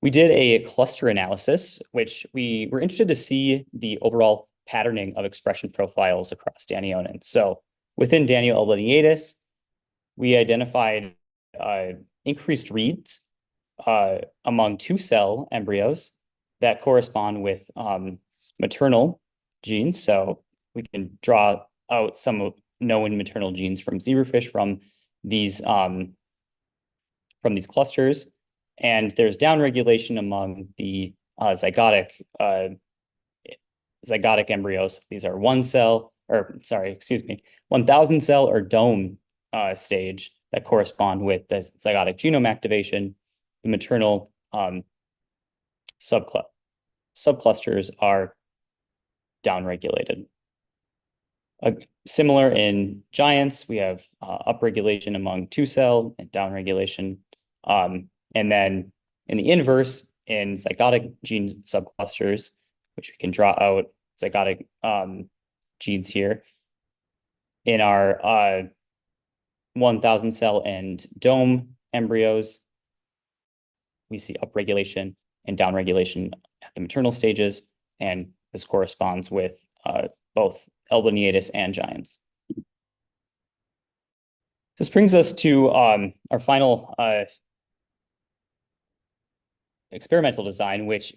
We did a cluster analysis, which we were interested to see the overall patterning of expression profiles across Danionans. So within Daniel albineatus, we identified increased reads among 2-cell embryos that correspond with maternal genes. So we can draw out some known maternal genes from zebrafish from these clusters. And there's downregulation among the zygotic embryos. These are 1,000 cell or dome stage that correspond with the zygotic genome activation. The maternal subclusters are downregulated. Similar in giants, we have upregulation among 2-cell and downregulation. And then in the inverse, in zygotic gene subclusters, which we can draw out zygotic genes here, in our 1,000 cell and dome embryos, we see upregulation and downregulation at the maternal stages, and this corresponds with both albineatus and giants. This brings us to our final experimental design, which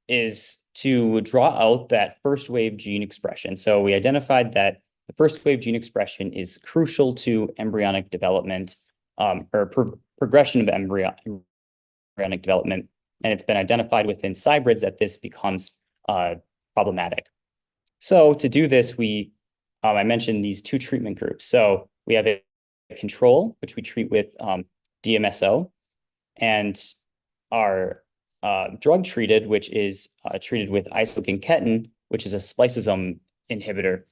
is to draw out that first wave gene expression. So we identified that the first wave gene expression is crucial to embryonic development or progression of embryonic development. And it's been identified within cybrids that this becomes problematic. So to do this, I mentioned these 2 treatment groups. So we have a control, which we treat with DMSO, and our drug treated, which is treated with isoginketin, which is a spliceosome inhibitor.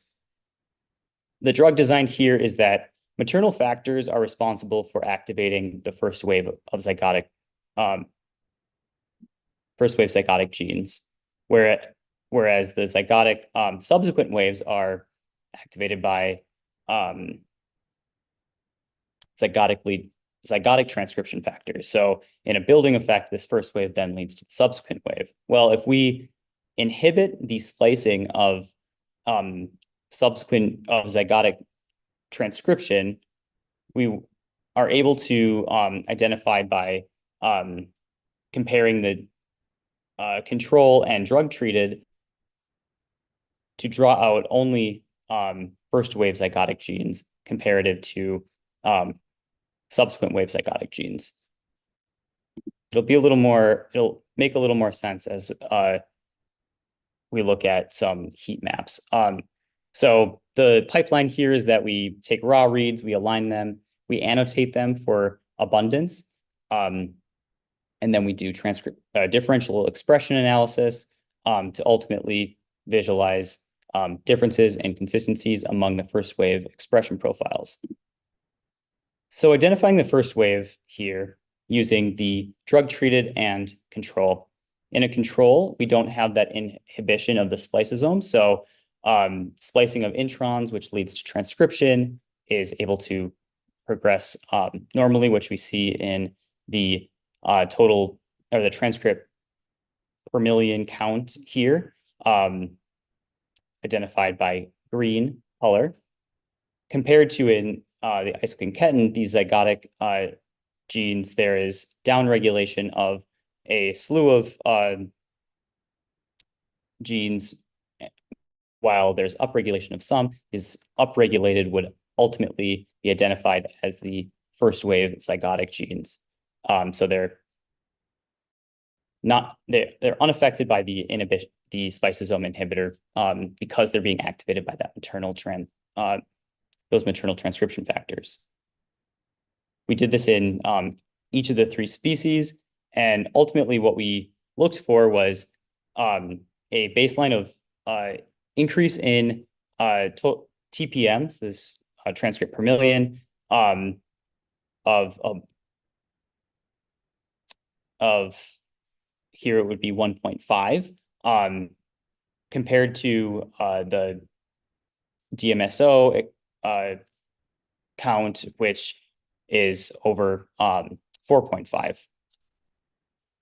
The drug design here is that maternal factors are responsible for activating the first wave zygotic genes, whereas the zygotic subsequent waves are activated by zygotic transcription factors. So in a building effect, this first wave then leads to the subsequent wave. Well, if we inhibit the splicing of zygotic transcription, we are able to identify by comparing the control and drug treated to draw out only first wave zygotic genes comparative to subsequent wave zygotic genes. It'll make a little more sense as we look at some heat maps. So the pipeline here is that we take raw reads, we align them, we annotate them for abundance, and then we do differential expression analysis to ultimately visualize differences and consistencies among the first wave expression profiles. So identifying the first wave here using the drug-treated and control. In a control, we don't have that inhibition of the spliceosome. So splicing of introns, which leads to transcription, is able to progress normally, which we see in the total or the transcript per million count here, identified by green color. Compared to in the isoquinquetin, these zygotic genes, there is downregulation of a slew of genes, while there's upregulation of some. Is upregulated would ultimately be identified as the first wave zygotic genes. So they're unaffected by the inhibition, the spliceosome inhibitor, because they're being activated by that those maternal transcription factors. We did this in each of the 3 species, and ultimately what we looked for was a baseline of increase in TPMs, this transcript per million, of here it would be 1.5, compared to the DMSO count, which is over 4.5.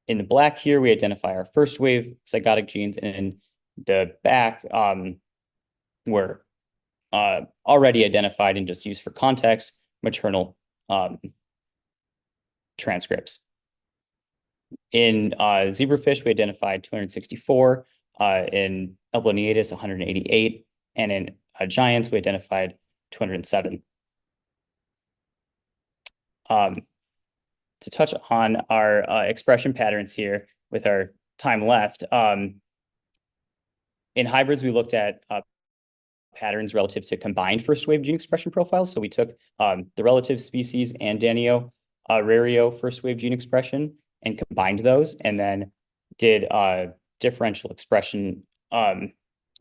In the black here, we identify our first wave zygotic genes, and in the back were already identified and just used for context maternal transcripts. In zebrafish, we identified 264, in Elbloneatus 188, and in giants, we identified 207. To touch on our expression patterns here with our time left, in hybrids, we looked at patterns relative to combined first wave gene expression profiles. So we took the relative species and Danio Rario first wave gene expression and combined those, and then did differential expression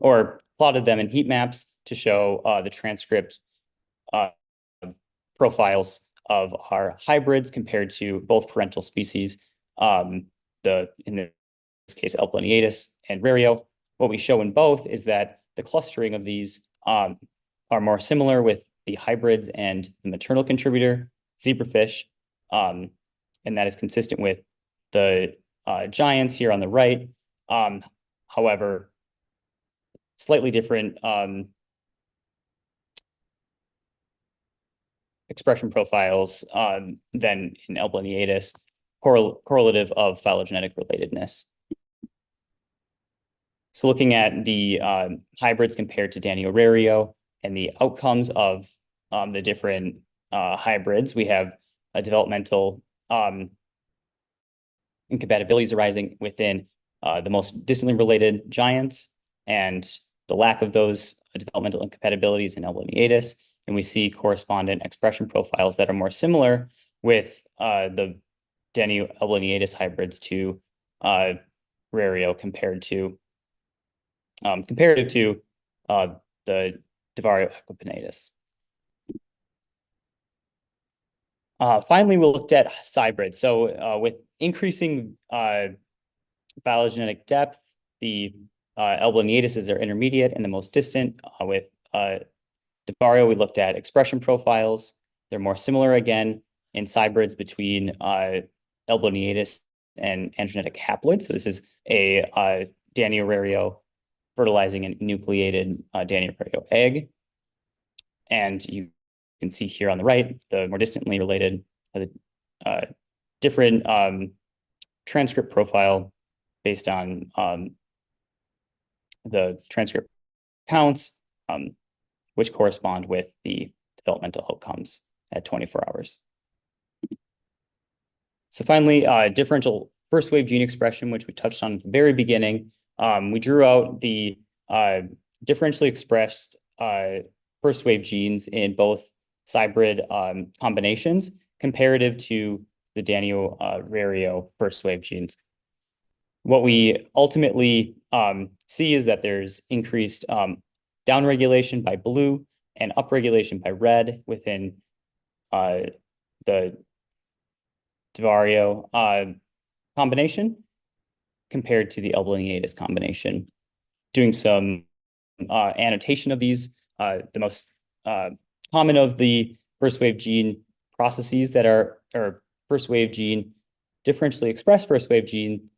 or plotted them in heat maps to show the transcript profiles of our hybrids compared to both parental species, in this case Elbloneatus and Rario. What we show in both is that the clustering of these are more similar with the hybrids and the maternal contributor, zebrafish, and that is consistent with the giants here on the right. However, slightly different expression profiles than in Elbloneatus, correlative of phylogenetic relatedness. So looking at the hybrids compared to Danio Rario and the outcomes of the different hybrids, we have a developmental incompatibilities arising within the most distantly related giants, and the lack of those developmental incompatibilities in Elbloneatus. And we see correspondent expression profiles that are more similar with the Danio Elbloneatus hybrids to Rario comparative to the Divario equipinatus. Finally, we looked at hybrids. So with increasing phylogenetic depth, the Elbloneatuses are intermediate and the most distant. With Divario, we looked at expression profiles. They're more similar again in hybrids between Elbloneatus and androgenetic haploids. So this is a Danio Rario fertilizing a nucleated Danio Rario egg. And you can see here on the right, the more distantly related has a different transcript profile based on the transcript counts. which correspond with the developmental outcomes at 24 hours. So finally, differential first wave gene expression, which we touched on at the very beginning. We drew out the differentially expressed first wave genes in both hybrid combinations comparative to the Danio-Rario first wave genes. What we ultimately see is that there's increased downregulation by blue and upregulation by red within the Divario combination compared to the L-lineatus combination. Doing some annotation of these, the most common of the first wave gene processes that are, or first wave gene, differentially expressed first wave gene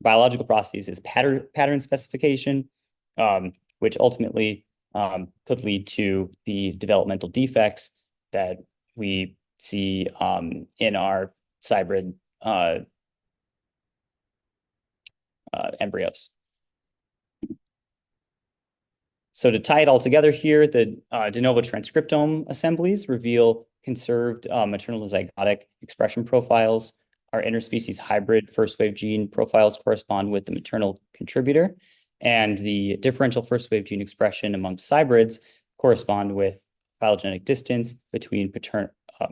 biological processes is pattern specification, which ultimately could lead to the developmental defects that we see in our hybrid embryos. So to tie it all together here, the de novo transcriptome assemblies reveal conserved maternal zygotic expression profiles. Our interspecies hybrid first wave gene profiles correspond with the maternal contributor, and the differential first wave gene expression amongst hybrids correspond with phylogenetic distance between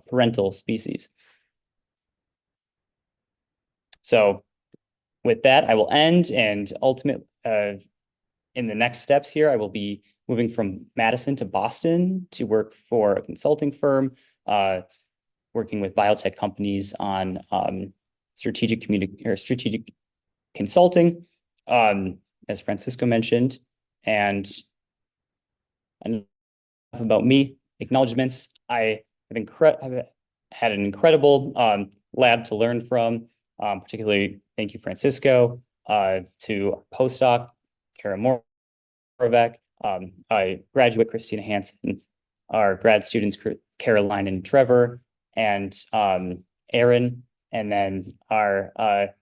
parental species. So with that, I will end, and in the next steps here, I will be moving from Madison to Boston to work for a consulting firm, working with biotech companies on strategic consulting, as Francisco mentioned. And enough about me. Acknowledgements. I have had an incredible lab to learn from. Particularly, thank you, Francisco, to postdoc Kara Moravec, graduate Christina Hansen, our grad students Caroline and Trevor, and Aaron, and then our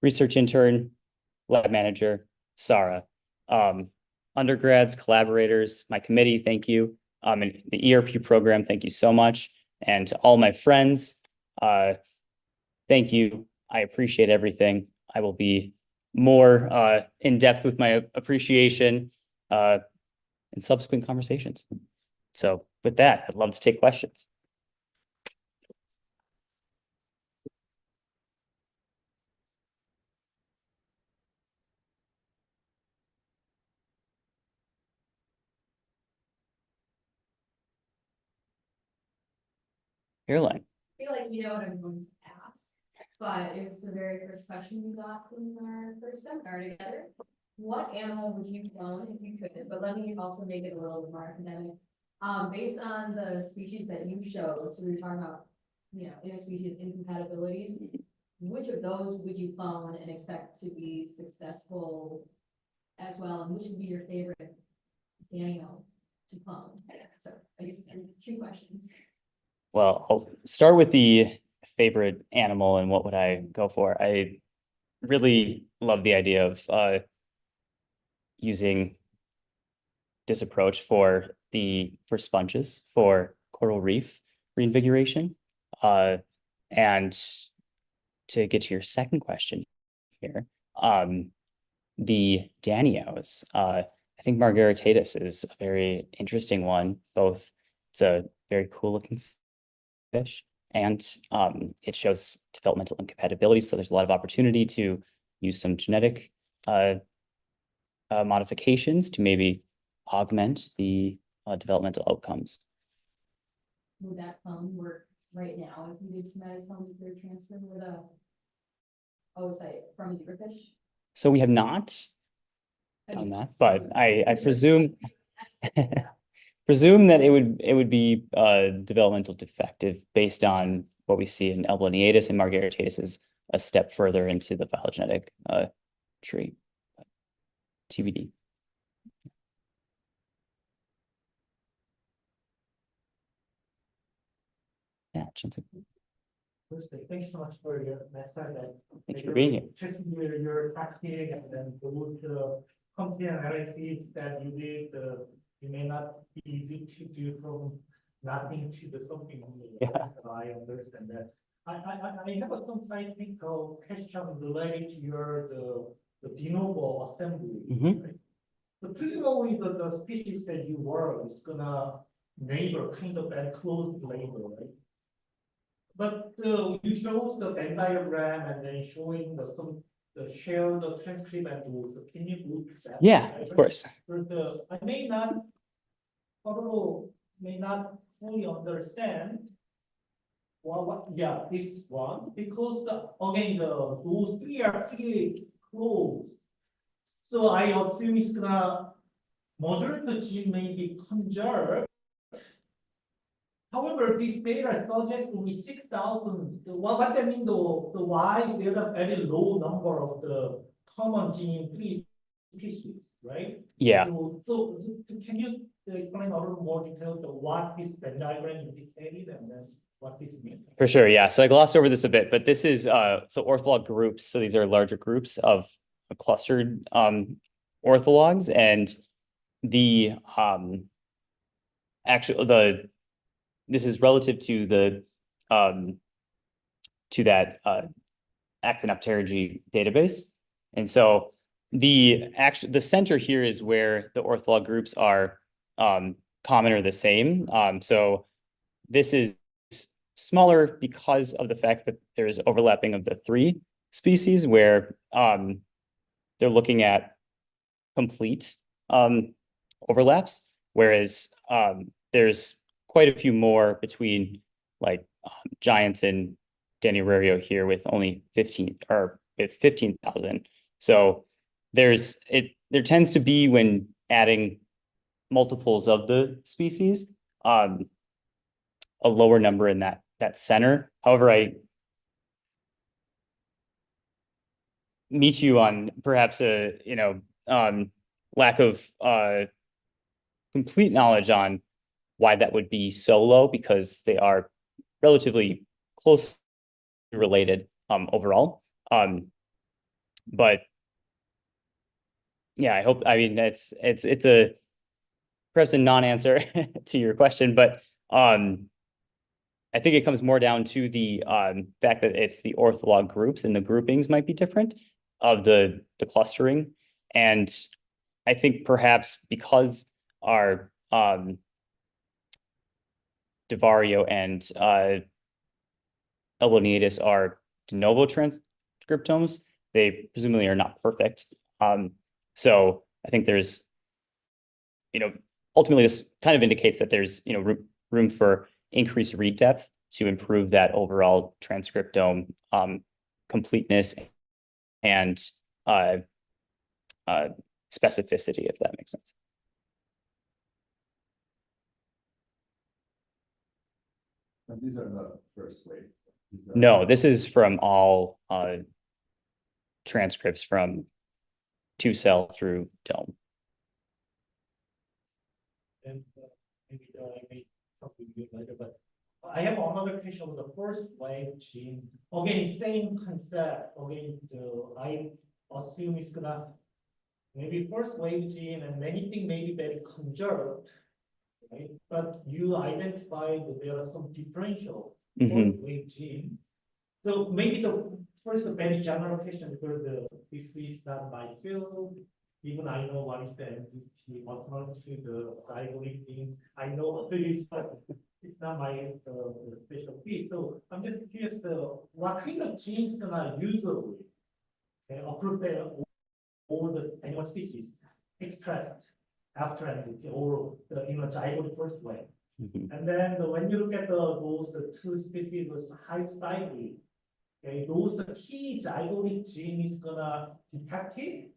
research intern, lab manager, Sarah. Undergrads, collaborators, my committee, thank you. And the ERP program, thank you so much. And to all my friends, thank you. I appreciate everything. I will be more in depth with my appreciation in subsequent conversations. So with that, I'd love to take questions. Caroline. I feel like you know what I'm going to ask, but it was the very first question we got from our first seminar together. What animal would you clone if you could? But let me also make it a little bit more academic. Based on the species that you showed, so we were talking about, you know, interspecies incompatibilities, which of those would you clone and expect to be successful as well? And which would be your favorite Daniel to clone? So I guess two questions. Well, I'll start with the favorite animal and what would I go for. I really love the idea of using this approach for sponges for coral reef reinvigoration. And to get to your second question here, the Danios, I think Margaritatus is a very interesting one. Both, it's a very cool looking fish, and it shows developmental incompatibility. So there's a lot of opportunity to use some genetic modifications to maybe augment the developmental outcomes. Would that clone work right now if you did somatic cell nuclear transfer with a oocyte from a zebrafish? So we have not done that, but I presume presume that it would be developmental defective based on what we see in L-lineatus, and Margaritatus is a step further into the phylogenetic tree. TBD. Yeah, Jensen. Thank you so much for your message. Thank you for being here. Just your practicing and then the move to company analysis that you did, it may not be easy to do from nothing to the something. Yeah. I understand that. I have some scientific question related to your, the de novo assembly. Mhm. right? So presumably the species that you work is gonna neighbor kind of that close neighbor, right? But you show the Venn diagram and then showing the share the transcript and those. Can you do that? Yeah, of course. I may not, although may not fully understand. Yeah, this one, because again, those three are pretty close. So I assume it's gonna, majority gene may be conserved. However, this data suggests only 6,000. What that mean though, the why there's a very low number of the common gene three species, right? Yeah. So can you explain a little more detail to what this Venn diagram indicated and that's what this means? For sure, yeah. So I glossed over this a bit, but this is so ortholog groups. So these are larger groups of clustered orthologs, and the this is relative to the to that actinopterygii database. And so the center here is where the ortholog groups are common or the same. So this is smaller because of the fact that there is overlapping of the three species where they're looking at complete overlaps, whereas there's quite a few more between like Giants and Danurario here with only 15 or with 15,000. So there tends to be, when adding multiples of the species, a lower number in that center. However, I meet you on perhaps a lack of complete knowledge on why that would be so low, because they are relatively closely related overall. But yeah, I mean it's a perhaps a non-answer to your question, but I think it comes more down to the fact that it's the ortholog groups and the groupings might be different of the clustering. And I think perhaps because our Divario and Elboniatus are de novo transcriptomes, they presumably are not perfect. So I think there's, ultimately this kind of indicates that there's, room for increased read depth to improve that overall transcriptome completeness and specificity, if that makes sense. And these are not first wave. No, this is from all transcripts from 2-cell through dome. And maybe I may talk with you later, but I have another question on the first wave gene. Again, same concept. Again, I assume it's gonna maybe first wave gene and many things may be very conserved, right? But you identified that there are some differential fourth wave gene. So maybe the first very general question, because this is not my field. Even I know what is the entity, what not to the diagonal thing. I know what it is, but it's not my specialty. So I'm just curious, what kind of genes gonna usually across all the animal species expressed after entity or the zygote first wave. And then when you look at the two species with hypocyclic, okay, those the key zygote gene is gonna detect it.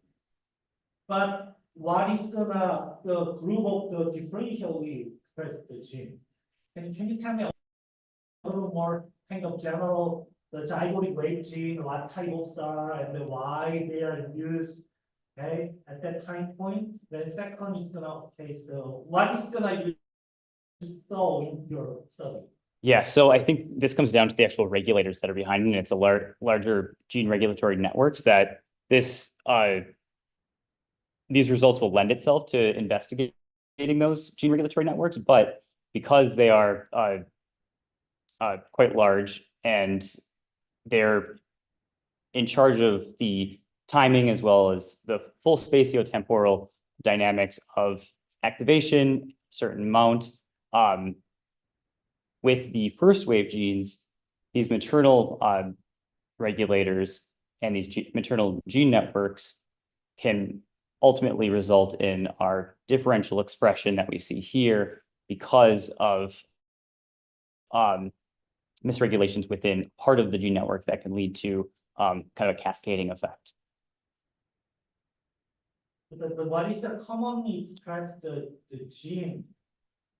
But what is gonna the group of the differentially expressed the gene? Can you tell me a little more kind of general the zygote wave gene, what types are and why they are used? Okay, at that time point. Then second is gonna so what is gonna use so in your study? Yeah, so I think this comes down to the actual regulators that are behind it. And it's a larger gene regulatory networks that this these results will lend itself to investigating those gene regulatory networks, but because they are quite large and they're in charge of the timing as well as the full spatiotemporal dynamics of activation, certain amount. With the first wave genes, these maternal regulators and these maternal gene networks can ultimately result in our differential expression that we see here because of misregulations within part of the gene network that can lead to kind of a cascading effect. But what is the commonly expressed the gene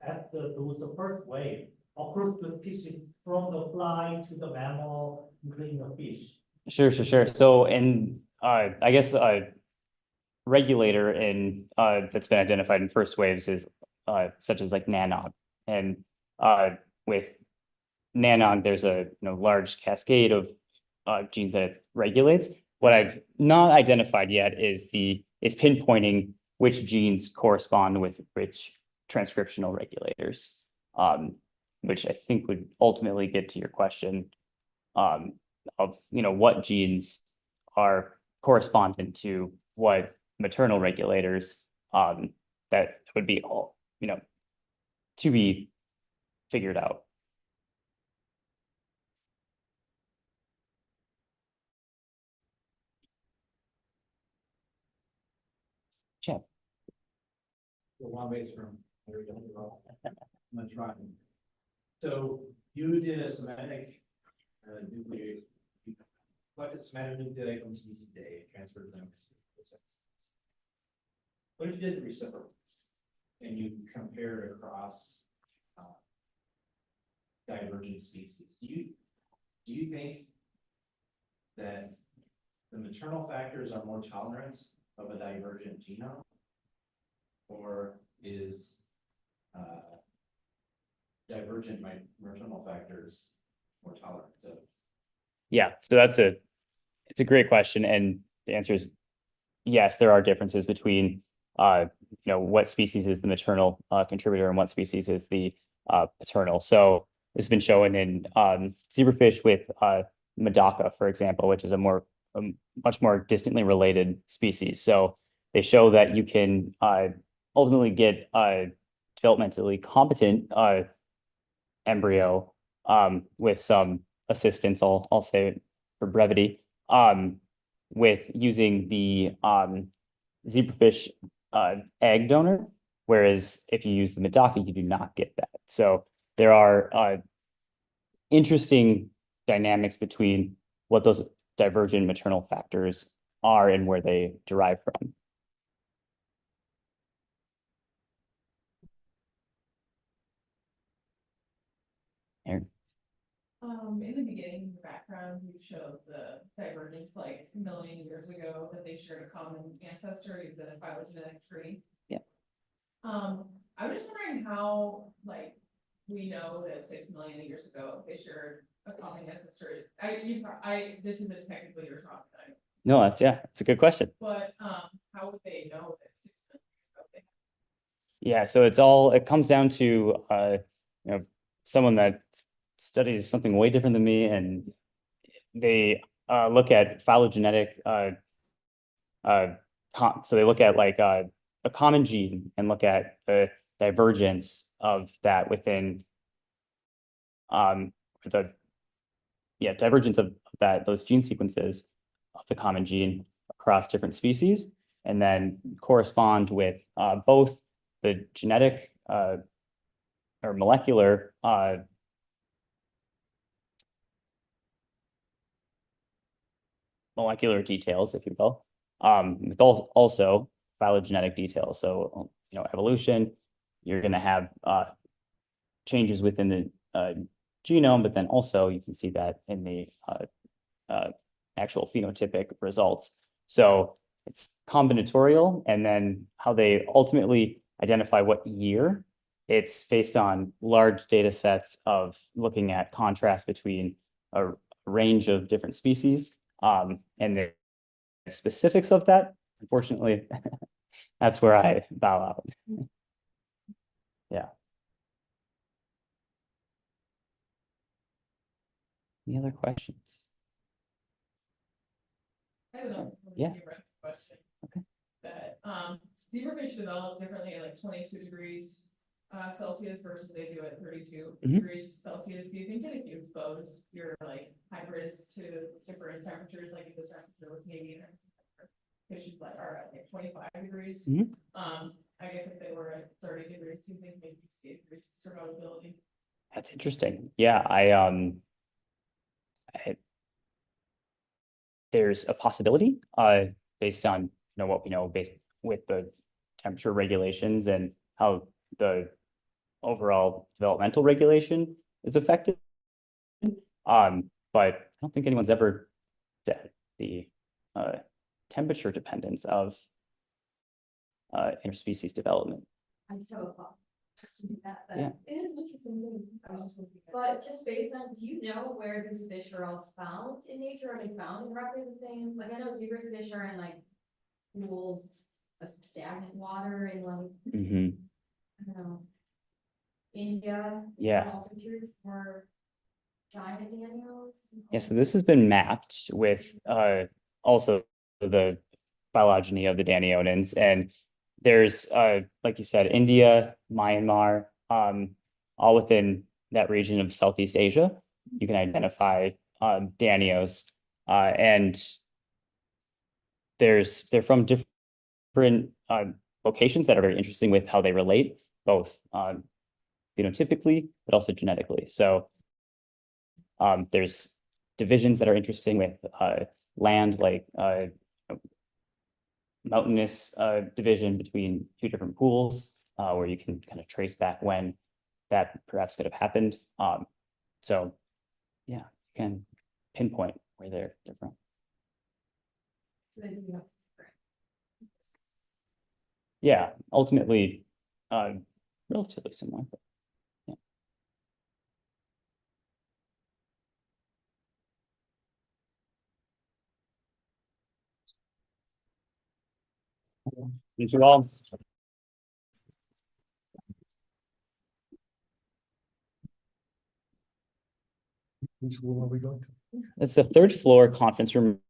at the first wave across the species from the fly to the mammal, including the fish? Sure. So, and I guess a regulator in that's been identified in first waves is such as like NANOG, and with NANOG, there's a large cascade of genes that it regulates. What I've not identified yet is pinpointing which genes correspond with which transcriptional regulators, which I think would ultimately get to your question of what genes are correspondent to what maternal regulators, that would be all to be figured out. Yeah. One base from there we go. I'm gonna try. So you did a somatic nucleate, you collected somatic nuclei from species A, transferred them to sex. What if you did the reciprocal and you compared across divergent species? Do you think that the maternal factors are more tolerant of a divergent genome, or is divergent maternal factors more tolerant of? Yeah, so it's a great question, and the answer is yes. There are differences between what species is the maternal contributor and what species is the paternal. So this has been shown in zebrafish with Medaka, for example, which is a much more distantly related species. So they show that you can ultimately get a developmentally competent embryo with some assistance, I'll say for brevity, with using the zebrafish egg donor, whereas if you use the Medaka, you do not get that. So there are interesting dynamics between what those divergent maternal factors are and where they derive from. Aaron? In the beginning, in the background, you showed the divergence like a million years ago that they shared a common ancestor, is a phylogenetic tree. Yeah. I was just wondering how, like, we know that 6 million years ago they shared a common ancestor. This isn't technically your topic, No, it's a good question. but how would they know that 6 million years ago they? Yeah, so it comes down to someone that studies something way different than me, and they look at phylogenetic so they look at like a common gene and look at the divergence of that within divergence of those gene sequences of the common gene across different species, and then correspond with both the genetic or molecular details, if you will, with also phylogenetic details. So, evolution, you're going to have changes within the genome, but then also you can see that in the actual phenotypic results. So it's combinatorial, and then how they ultimately identify what year, it's based on large data sets of looking at contrast between a range of different species. And the specifics of that, unfortunately, That's where I bow out. Yeah. Any other questions? I don't know. Yeah. Question. Okay. That, zebrafish develop differently at like 22 degrees Celsius versus they do at 32 Mhm. degrees Celsius. Do you think that if you expose your like hybrids to different temperatures, like if the temperature was maybe fishes that are at like 25 degrees? Mhm. I guess if they were at 30 degrees, do you think maybe you'd see increased survivability? That's interesting. Yeah, there's a possibility, based on, you know, what we know based with the temperature regulations and how the overall developmental regulation is affected. But I don't think anyone's ever said the temperature dependence of interspecies development. I just have a thought. Yeah. It is an interesting thing. I was just looking at- But just based on, do you know where these fish are all found in nature? Are they found in roughly the same, like I know zebrafish are in like pools of stagnant water in like, Mhm. I don't know, India. Is Yeah. that also true for giant danios? Yeah, so this has been mapped with also the phylogeny of the Danionins, and there's like you said, India, Myanmar, all within that region of Southeast Asia. You can identify Danios, and they're from different locations that are very interesting with how they relate, both phenotypically but also genetically. So there's divisions that are interesting with land, like mountainous division between two different pools, where you can kind of trace back when that perhaps could have happened. So yeah, you can pinpoint where they're from. So they do have. Yeah, ultimately, relatively similar. But yeah. Thank you all. Which room are we going to? It's the third floor conference room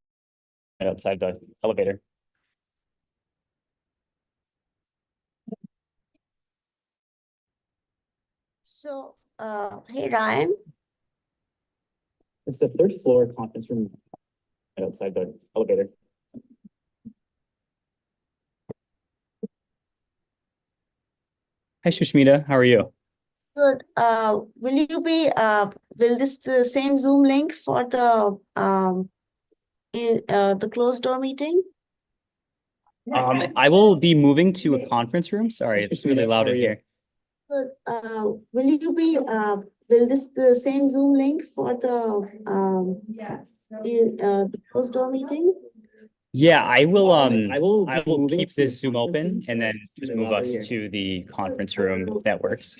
right outside the elevator. So, hey Ryan, It's the third floor conference room right outside the elevator. Hi, Shushmita. How are you? good. Will this the same Zoom link for the closed door meeting? I will be moving to a conference room. Sorry, it's really loud in here. Good. Will this the same Zoom link for Yes. the closed door meeting? Yeah, I will keep this Zoom open and then just move us to the conference room if that works.